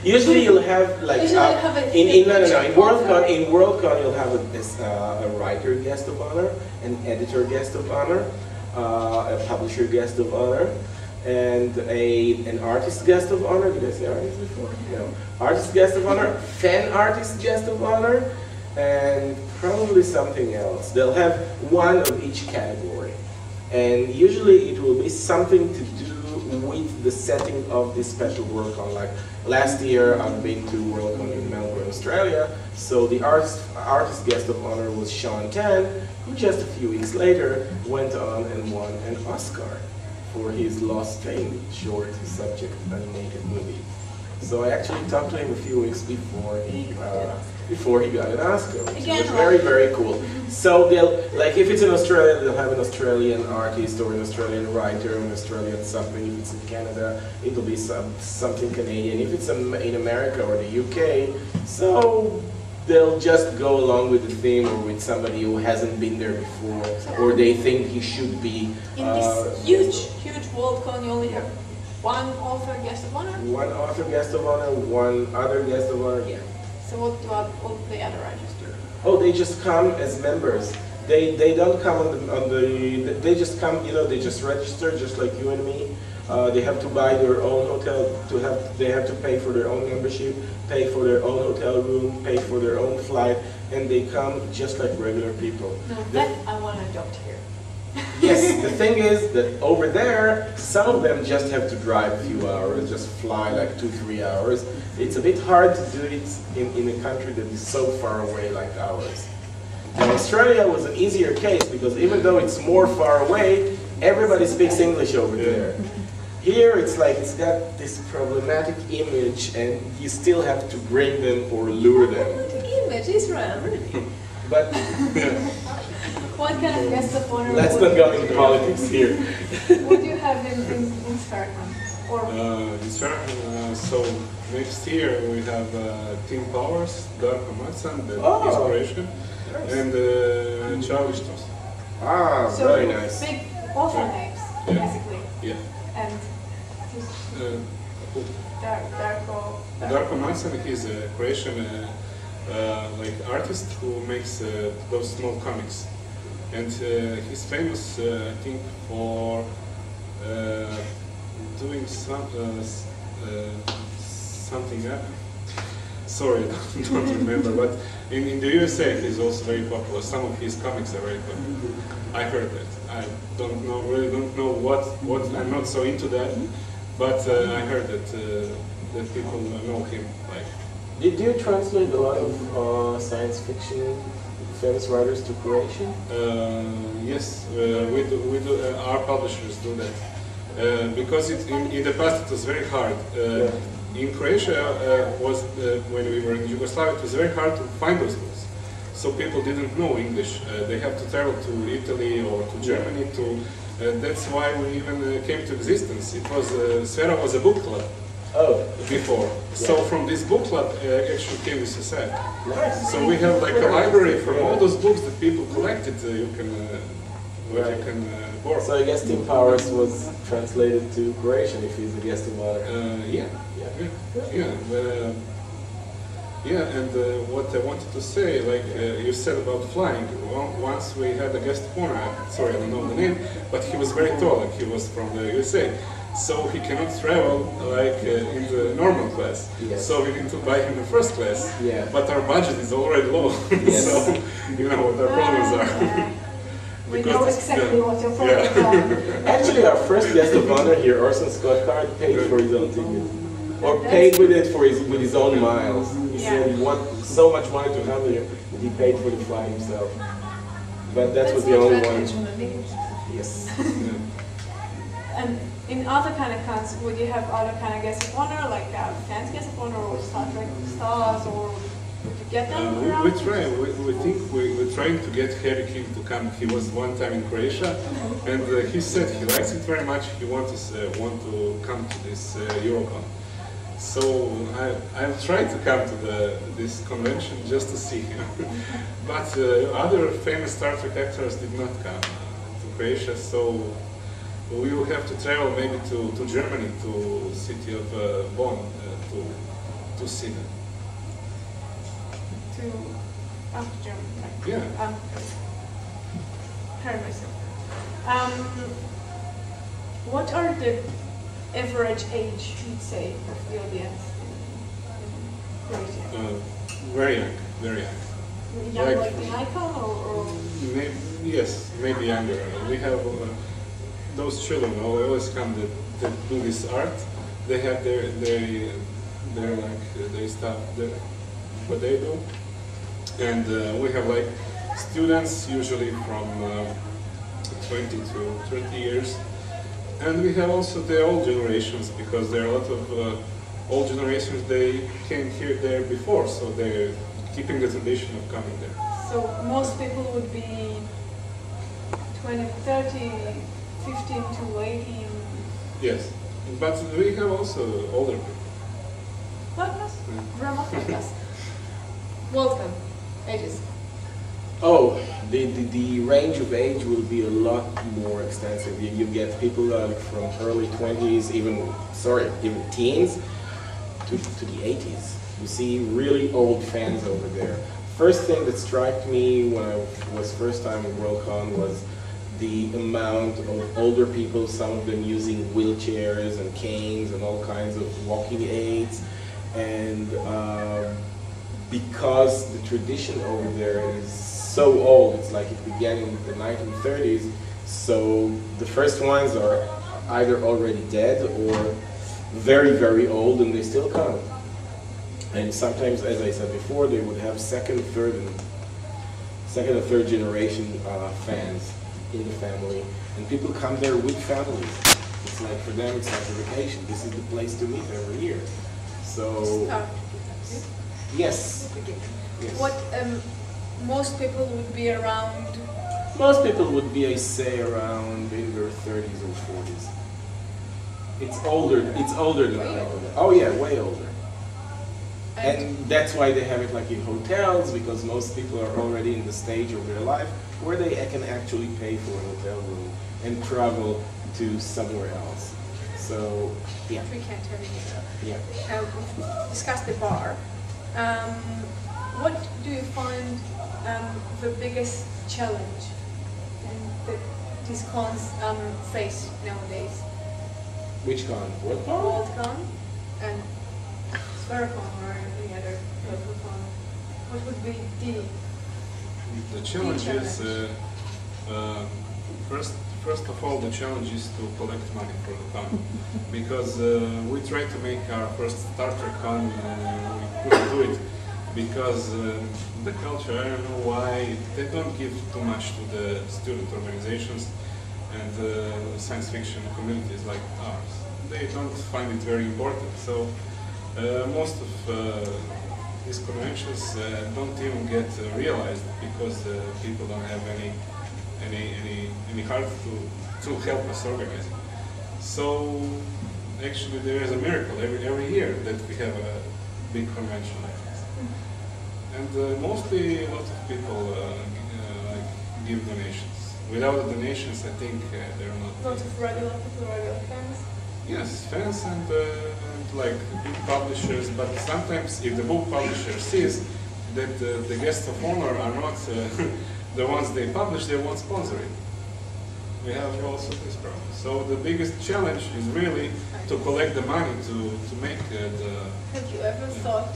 [SPEAKER 4] Usually you'll have like
[SPEAKER 2] In
[SPEAKER 4] WorldCon you'll have a writer guest of honor, an editor guest of honor, a publisher guest of honor, and an artist guest of honor. Did I say artist before? No. Artist guest of honor, fan artist guest of honor, and probably something else. They'll have one of each category. And usually it will be something to do with the setting of this special WorldCon. Like last year I've been to WorldCon in Melbourne, Australia, so the artist guest of honor was Sean Tan, who just a few weeks later went on and won an Oscar for his Lost Fame short subject animated movie. So I actually talked to him a few weeks before he got an Oscar, which was very, very cool. So they'll, like if it's in Australia, they'll have an Australian artist or an Australian writer, an Australian something. If it's in Canada, it'll be something Canadian. If it's in America or the UK, so they'll just go along with the theme or with somebody who hasn't been there before, or they think he should be.
[SPEAKER 2] In this huge WorldCon, you only have one author guest of honor?
[SPEAKER 4] One author guest of honor, one other guest of honor, yeah.
[SPEAKER 2] So what do the other writers do?
[SPEAKER 4] Oh, they just come as members. They don't come they just come, you know, they just register just like you and me. They have to buy their own hotel, they have to pay for their own membership, pay for their own hotel room, pay for their own flight, and they come just like regular people.
[SPEAKER 2] No, that I want to adopt here.
[SPEAKER 4] Yes, the thing is that over there, some of them just have to drive a few hours, just fly like 2-3 hours. It's a bit hard to do it in a country that is so far away like ours. And Australia was an easier case because even though it's more far away, everybody speaks English over there. Here it's like it's got this problematic image and you still have to bring them or lure them.
[SPEAKER 2] Problematic image, Israel, really?
[SPEAKER 4] But
[SPEAKER 2] what kind of guest of honor?
[SPEAKER 4] Let's not go into politics here.
[SPEAKER 2] What do you have in Sverige? Or
[SPEAKER 3] so next year we have Tim Powers, Darko Matsan, the inspiration, and Charlistos.
[SPEAKER 4] Ah,
[SPEAKER 2] so
[SPEAKER 4] very nice.
[SPEAKER 2] Big author names, basically.
[SPEAKER 3] Yeah.
[SPEAKER 2] And
[SPEAKER 3] Darko Matsan, he's a Croatian like artist who makes those small comics. And he's famous, I think, for doing something. Sorry, I don't remember. But in the USA, he's also very popular. Some of his comics are very popular. I heard that. I really don't know what. I'm not so into that. But I heard that people know him. Like.
[SPEAKER 4] Did you translate a lot of science fiction famous writers to Croatian?
[SPEAKER 3] Yes, we do. Our publishers do that because in the past it was very hard. In Croatia, when we were in Yugoslavia, it was very hard to find those books. So people didn't know English. They have to travel to Italy or to Germany to. That's why we even came to existence. It was Sfera was a book club. Before. So from this book club actually came the society.
[SPEAKER 4] Nice.
[SPEAKER 3] So we have like a library from all those books that people collected. You can borrow.
[SPEAKER 4] So I guess Tim Powers was translated to Croatian if he's a guest of honor.
[SPEAKER 3] Yeah. And what I wanted to say, like you said about flying, once we had a guest of honor, sorry, I don't know the name, but he was very tall, like he was from the USA. So he cannot travel like in the normal class.
[SPEAKER 4] Yes.
[SPEAKER 3] So we need to buy him the first class.
[SPEAKER 4] Yeah.
[SPEAKER 3] But our budget is already low.
[SPEAKER 4] Yes.
[SPEAKER 3] So you know what our problems are.
[SPEAKER 2] We know exactly what your problems are.
[SPEAKER 4] Actually, our first guest of honor here, Orson Scott Card, paid for his own ticket. Or paid with it for with his own miles. He said he wanted so much money to come here that he paid for the flight himself. But that was the only one. Yes.
[SPEAKER 2] And in other kind of cons, would you have other kind of guests of honor, like fans guests of honor, or Star Trek stars, or would you get them around?
[SPEAKER 3] We try. We think we're trying to get Harry King to come. He was one time in Croatia, and he said he likes it very much. He want to come to this Eurocon. So I've tried to come to this convention just to see him. But other famous Star Trek actors did not come to Croatia, so we will have to travel maybe to Germany, to city of Bonn, to see them.
[SPEAKER 2] To Germany, right?
[SPEAKER 3] Yeah.
[SPEAKER 2] What are the average age, you'd say, of the audience in Croatia?
[SPEAKER 3] Very young, very young.
[SPEAKER 2] Young, like the Icon, or?
[SPEAKER 3] Maybe, yes, maybe younger. We have those children who always come that do this art. They have their stuff, what they do, and we have like students usually from 20 to 30 years, and we have also the old generations, because there are a lot of old generations. They came there before, so they're keeping the tradition of coming there.
[SPEAKER 2] So most people would be 20, 30. 15 to 18.
[SPEAKER 3] Yes, but we have also older people.
[SPEAKER 2] What? Yes.
[SPEAKER 1] Welcome. Ages.
[SPEAKER 4] Oh, the range of age will be a lot more extensive. You get people from early 20s, even teens, to the 80s. You see really old fans over there. First thing that struck me when I was first time in Worldcon was the amount of older people, some of them using wheelchairs and canes and all kinds of walking aids. And because the tradition over there is so old, it's like it began in the 1930s, so the first ones are either already dead or very, very old, and they still come. And sometimes, as I said before, they would have second or third generation fans in the family, and people come there with families. It's like, for them, it's like a vacation. This is the place to meet every year. So, yes.
[SPEAKER 2] What most people would be around?
[SPEAKER 4] Most people would be, I say, around in their 30s or 40s. It's older than Icon. Oh yeah, way older. And that's why they have it like in hotels, because most people are already in the stage of their life where they can actually pay for a hotel room and travel to somewhere else. So, yeah.
[SPEAKER 2] We can't tell you.
[SPEAKER 4] Yeah.
[SPEAKER 2] We've discussed the bar. What do you find the biggest challenge that these cons face nowadays?
[SPEAKER 4] Which con? Worldcon?
[SPEAKER 2] Worldcon and Sphäricon or any other local con. What would be
[SPEAKER 3] the challenge is first of all, the challenge is to collect money for the con, because we tried to make our first Star Trek con, we couldn't do it because the culture, I don't know why, they don't give too much to the student organizations and science fiction communities like ours. They don't find it very important. So most of these conventions don't even get realized because people don't have any heart to help us organize it. So actually there is a miracle every year that we have a big convention like this. And mostly a lot of people give donations. Without the donations, I think there are not...
[SPEAKER 2] Lots of regular people, regular fans?
[SPEAKER 3] Yes, fans and like big publishers, but sometimes if the book publisher sees that the guests of honor are not the ones they publish, they won't sponsor it. We have also this problem. So the biggest challenge is really to collect the money to make the...
[SPEAKER 2] Have you ever thought,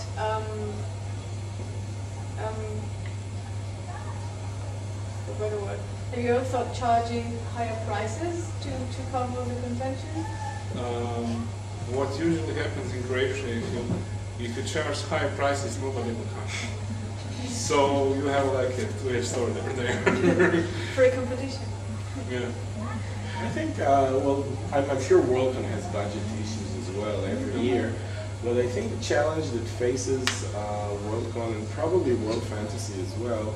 [SPEAKER 2] have you ever thought charging higher prices to cover the convention?
[SPEAKER 3] What usually happens in Croatia, if you charge high prices, nobody will come. So you have like a two-edged sword over there.
[SPEAKER 2] Free competition.
[SPEAKER 3] Yeah.
[SPEAKER 4] I think, well, I'm sure Worldcon has budget issues as well every year, but I think the challenge that faces Worldcon and probably World Fantasy as well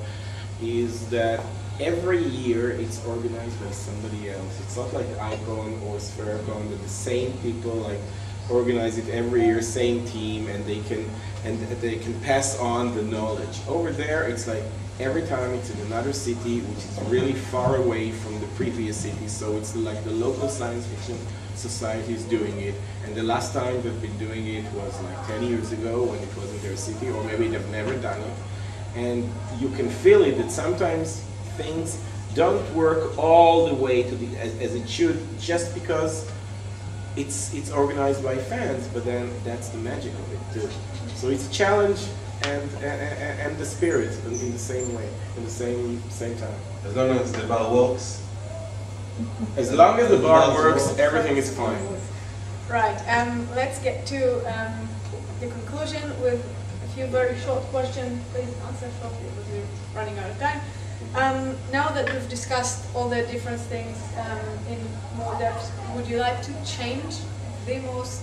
[SPEAKER 4] is that every year it's organized by somebody else. It's not like Eikon or Sphericon, that the same people like organize it every year, same team, and they can pass on the knowledge. Over there, it's like every time it's in another city, which is really far away from the previous city. So it's like the local science fiction society is doing it, and the last time they've been doing it was like 10 years ago when it was in their city, or maybe they've never done it. And you can feel it that sometimes things don't work all the way to the, as it should, just because it's organized by fans, but then that's the magic of it too. So it's a challenge and the spirit in the same way, in the same time.
[SPEAKER 6] As long as the bar works.
[SPEAKER 4] As long as the bar works, everything is fine.
[SPEAKER 2] Right, let's get to the conclusion with a few very short questions. Please answer shortly because we're running out of time. Now that we've discussed all the different things in more depth, would you like to change the most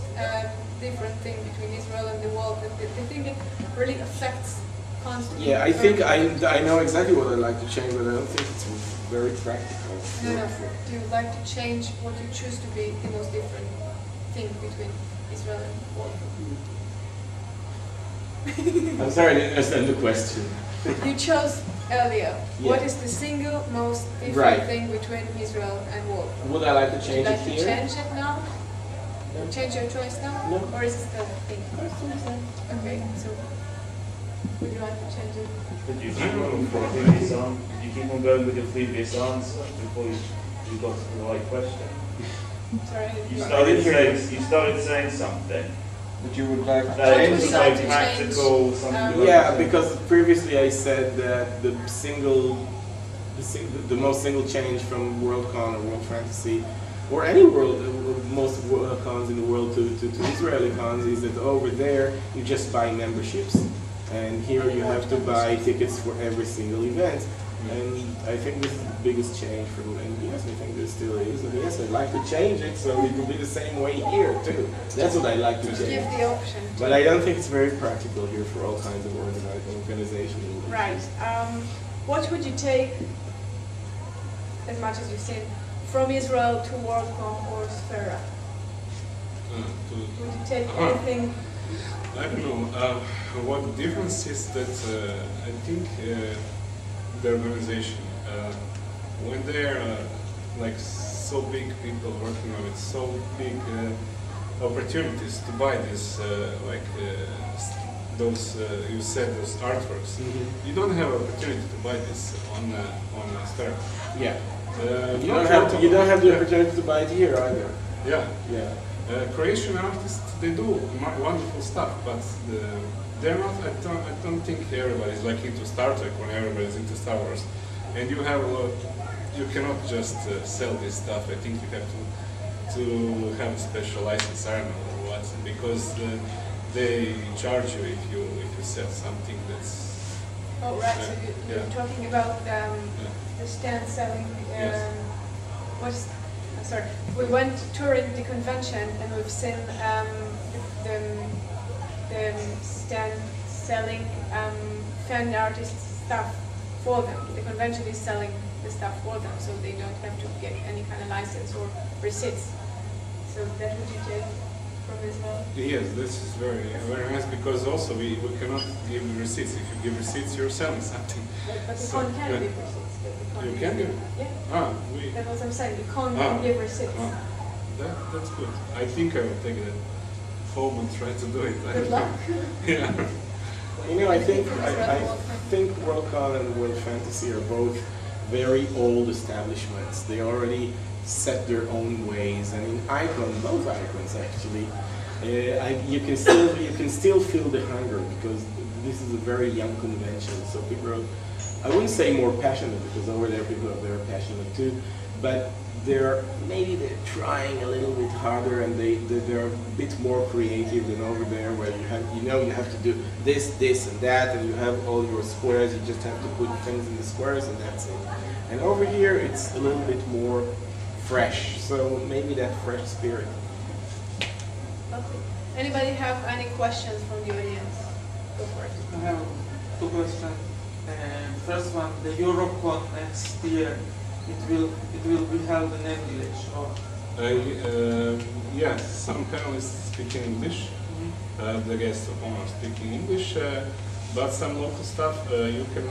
[SPEAKER 2] different thing between Israel and the world, the thing that really affects constantly?
[SPEAKER 4] Yeah, I think I know exactly what I'd like to change, but I don't think it's very practical.
[SPEAKER 2] No. Do you like to change what you choose to be the most different thing between Israel and the world?
[SPEAKER 4] I'm sorry, I didn't understand the question.
[SPEAKER 2] You chose earlier.
[SPEAKER 4] Yeah.
[SPEAKER 2] What is the single most different thing between Israel and world?
[SPEAKER 4] Would I like to change
[SPEAKER 2] Would
[SPEAKER 4] it
[SPEAKER 2] you like
[SPEAKER 4] here?
[SPEAKER 2] to change it now?
[SPEAKER 4] No.
[SPEAKER 2] Change your choice now?
[SPEAKER 4] No.
[SPEAKER 2] Or is it still a thing? Okay, so would you like to change it?
[SPEAKER 7] Did you keep on previous on? Did you keep on going with your previous answer before you got to the right question?
[SPEAKER 2] Sorry.
[SPEAKER 7] You started saying something.
[SPEAKER 4] But you would like to
[SPEAKER 7] That
[SPEAKER 2] What
[SPEAKER 7] it
[SPEAKER 2] would
[SPEAKER 7] was
[SPEAKER 2] you
[SPEAKER 7] so
[SPEAKER 2] like to
[SPEAKER 7] practical,
[SPEAKER 2] change?
[SPEAKER 7] something like
[SPEAKER 4] Yeah,
[SPEAKER 7] that.
[SPEAKER 4] because previously I said that the most single change from Worldcon or World Fantasy, or any world, most cons in the world to Israeli cons, is that over there you just buy memberships, and here you have to buy tickets for every single event. And I think this is the biggest change from, and yes, I think there still is, and yes, I'd like to change it so it will be the same way here too. That's what I'd like to change.
[SPEAKER 2] Give the option.
[SPEAKER 4] But I don't think it's very practical here for all kinds of organizations.
[SPEAKER 2] Right. What would you take, as much as you've seen, from Israel to Worldcon or Sphera? Would you take anything?
[SPEAKER 3] I don't know. What the difference is that I think the organization, when they're like so big people working on it, so big opportunities to buy this, those you said those artworks.
[SPEAKER 4] Mm-hmm.
[SPEAKER 3] You don't have opportunity to buy this on Star.
[SPEAKER 4] Yeah. You don't have the opportunity to buy it here either.
[SPEAKER 3] Yeah.
[SPEAKER 4] Yeah.
[SPEAKER 3] Croatian artists, they do wonderful stuff, but they're not. I don't think everybody's like into Star Trek when everybody's into Star Wars, and you have you cannot just sell this stuff. I think you have to have a special license, I don't know or what, because they charge you if you sell something that's.
[SPEAKER 2] Oh right, so you're talking about the stand selling.
[SPEAKER 3] Yes.
[SPEAKER 2] Sorry, we went touring the convention and we've seen the stand selling fan artist stuff for them. The convention is selling the stuff for them, so they don't have to get any kind of license or receipts. So that would you take from Israel?
[SPEAKER 3] Yes, this is very nice because also we cannot give receipts. If you give receipts, you're selling something.
[SPEAKER 2] But the
[SPEAKER 3] So,
[SPEAKER 2] con can
[SPEAKER 3] yeah.
[SPEAKER 2] give receipts.
[SPEAKER 3] You can give?
[SPEAKER 2] Yeah. That's what I'm saying. The con can give receipts.
[SPEAKER 3] That's good. I think I will take that. home and try to do it.
[SPEAKER 1] Good luck.
[SPEAKER 3] Yeah.
[SPEAKER 4] You know, I think Worldcon and Weltfantasy are both very old establishments. They already set their own ways, and in Eikon, both Eikons actually, you can still feel the hunger, because this is a very young convention. So people are, I wouldn't say more passionate, because over there people are very passionate too, but maybe they're trying a little bit harder, and they're a bit more creative than over there, where you have to do this and that, and you have all your squares. You just have to put things in the squares, and that's it. And over here, it's a little bit more fresh. So maybe that fresh spirit.
[SPEAKER 1] Lovely. Anybody have any questions from the audience? Go for it.
[SPEAKER 8] I have two questions. First one, the Eurocon next year, it will be held in English, or?
[SPEAKER 3] Yes, some panelists speak in English. The guests of honor speak in English, but some local stuff you can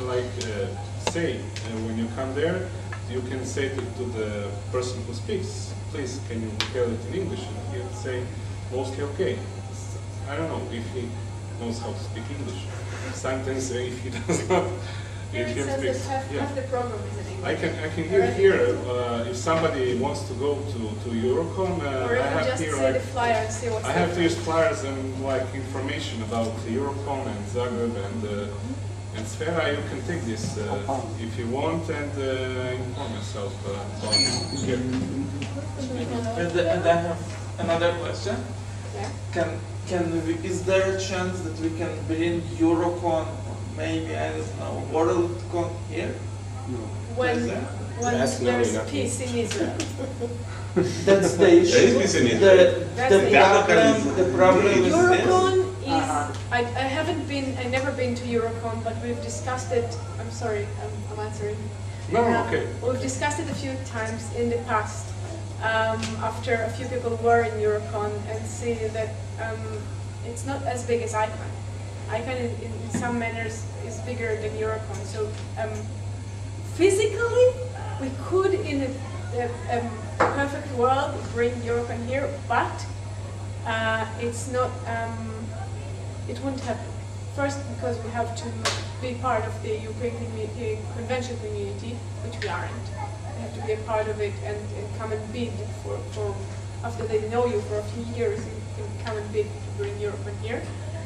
[SPEAKER 3] say when you come there. You can say to the person who speaks, please, can you tell it in English? And he'll say mostly okay. I don't know if he knows how to speak English. Sometimes if he does not, if he speaks,
[SPEAKER 1] half the program is in English.
[SPEAKER 3] I can hear here if somebody wants to go to Eurocon.
[SPEAKER 1] Or if you just see the flyer and see what's
[SPEAKER 3] I have to use flyers and information about Eurocon and Zagreb and Sfera. You can take this if you want and inform yourself about it.
[SPEAKER 8] And I have another question.
[SPEAKER 1] Yeah.
[SPEAKER 8] Is there a chance that we can bring Eurocon, or maybe, I don't know, Worldcon here?
[SPEAKER 6] No.
[SPEAKER 1] When
[SPEAKER 4] That's
[SPEAKER 1] there's
[SPEAKER 4] not
[SPEAKER 1] peace in Israel.
[SPEAKER 8] That's the issue.
[SPEAKER 6] There is peace in Israel.
[SPEAKER 8] The problem is
[SPEAKER 1] Eurocon
[SPEAKER 8] this.
[SPEAKER 1] is, I've never been to Eurocon, but we've discussed it. I'm sorry, I'm answering.
[SPEAKER 3] No, okay.
[SPEAKER 1] We've discussed it a few times in the past, after a few people were in Eurocon and see that it's not as big as Eikon. Eikon in some manners is bigger than Eurocon. So physically, we could in a perfect world bring Eurocon here, but it's not. It won't happen. First, because we have to be part of the European convention community, which we aren't. We have to be a part of it and come and bid for after they know you for a few years, you can come and bid to bring Eurocon here.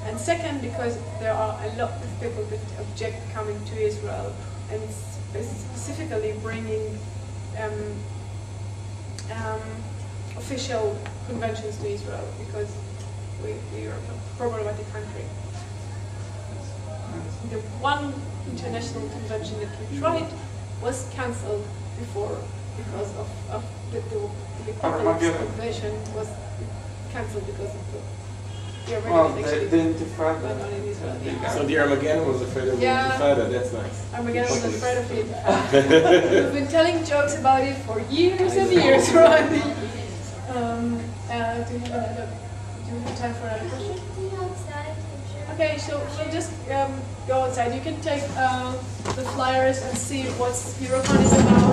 [SPEAKER 1] And second, because there are a lot of people that object coming to Israel, and specifically bringing official conventions to Israel, because we are a problematic country. The one international convention that we tried was cancelled before because of the convention was cancelled because of the Armageddon.
[SPEAKER 8] The Intifada.
[SPEAKER 1] But not in Israel. Yeah.
[SPEAKER 4] So the Armageddon was afraid of the Intifada. That's nice.
[SPEAKER 1] Armageddon was afraid of it. We've been telling jokes about it for years and years, right? Do you have time for another question? Okay, so we'll just go outside. You can take the flyers and see what Eurocon is about.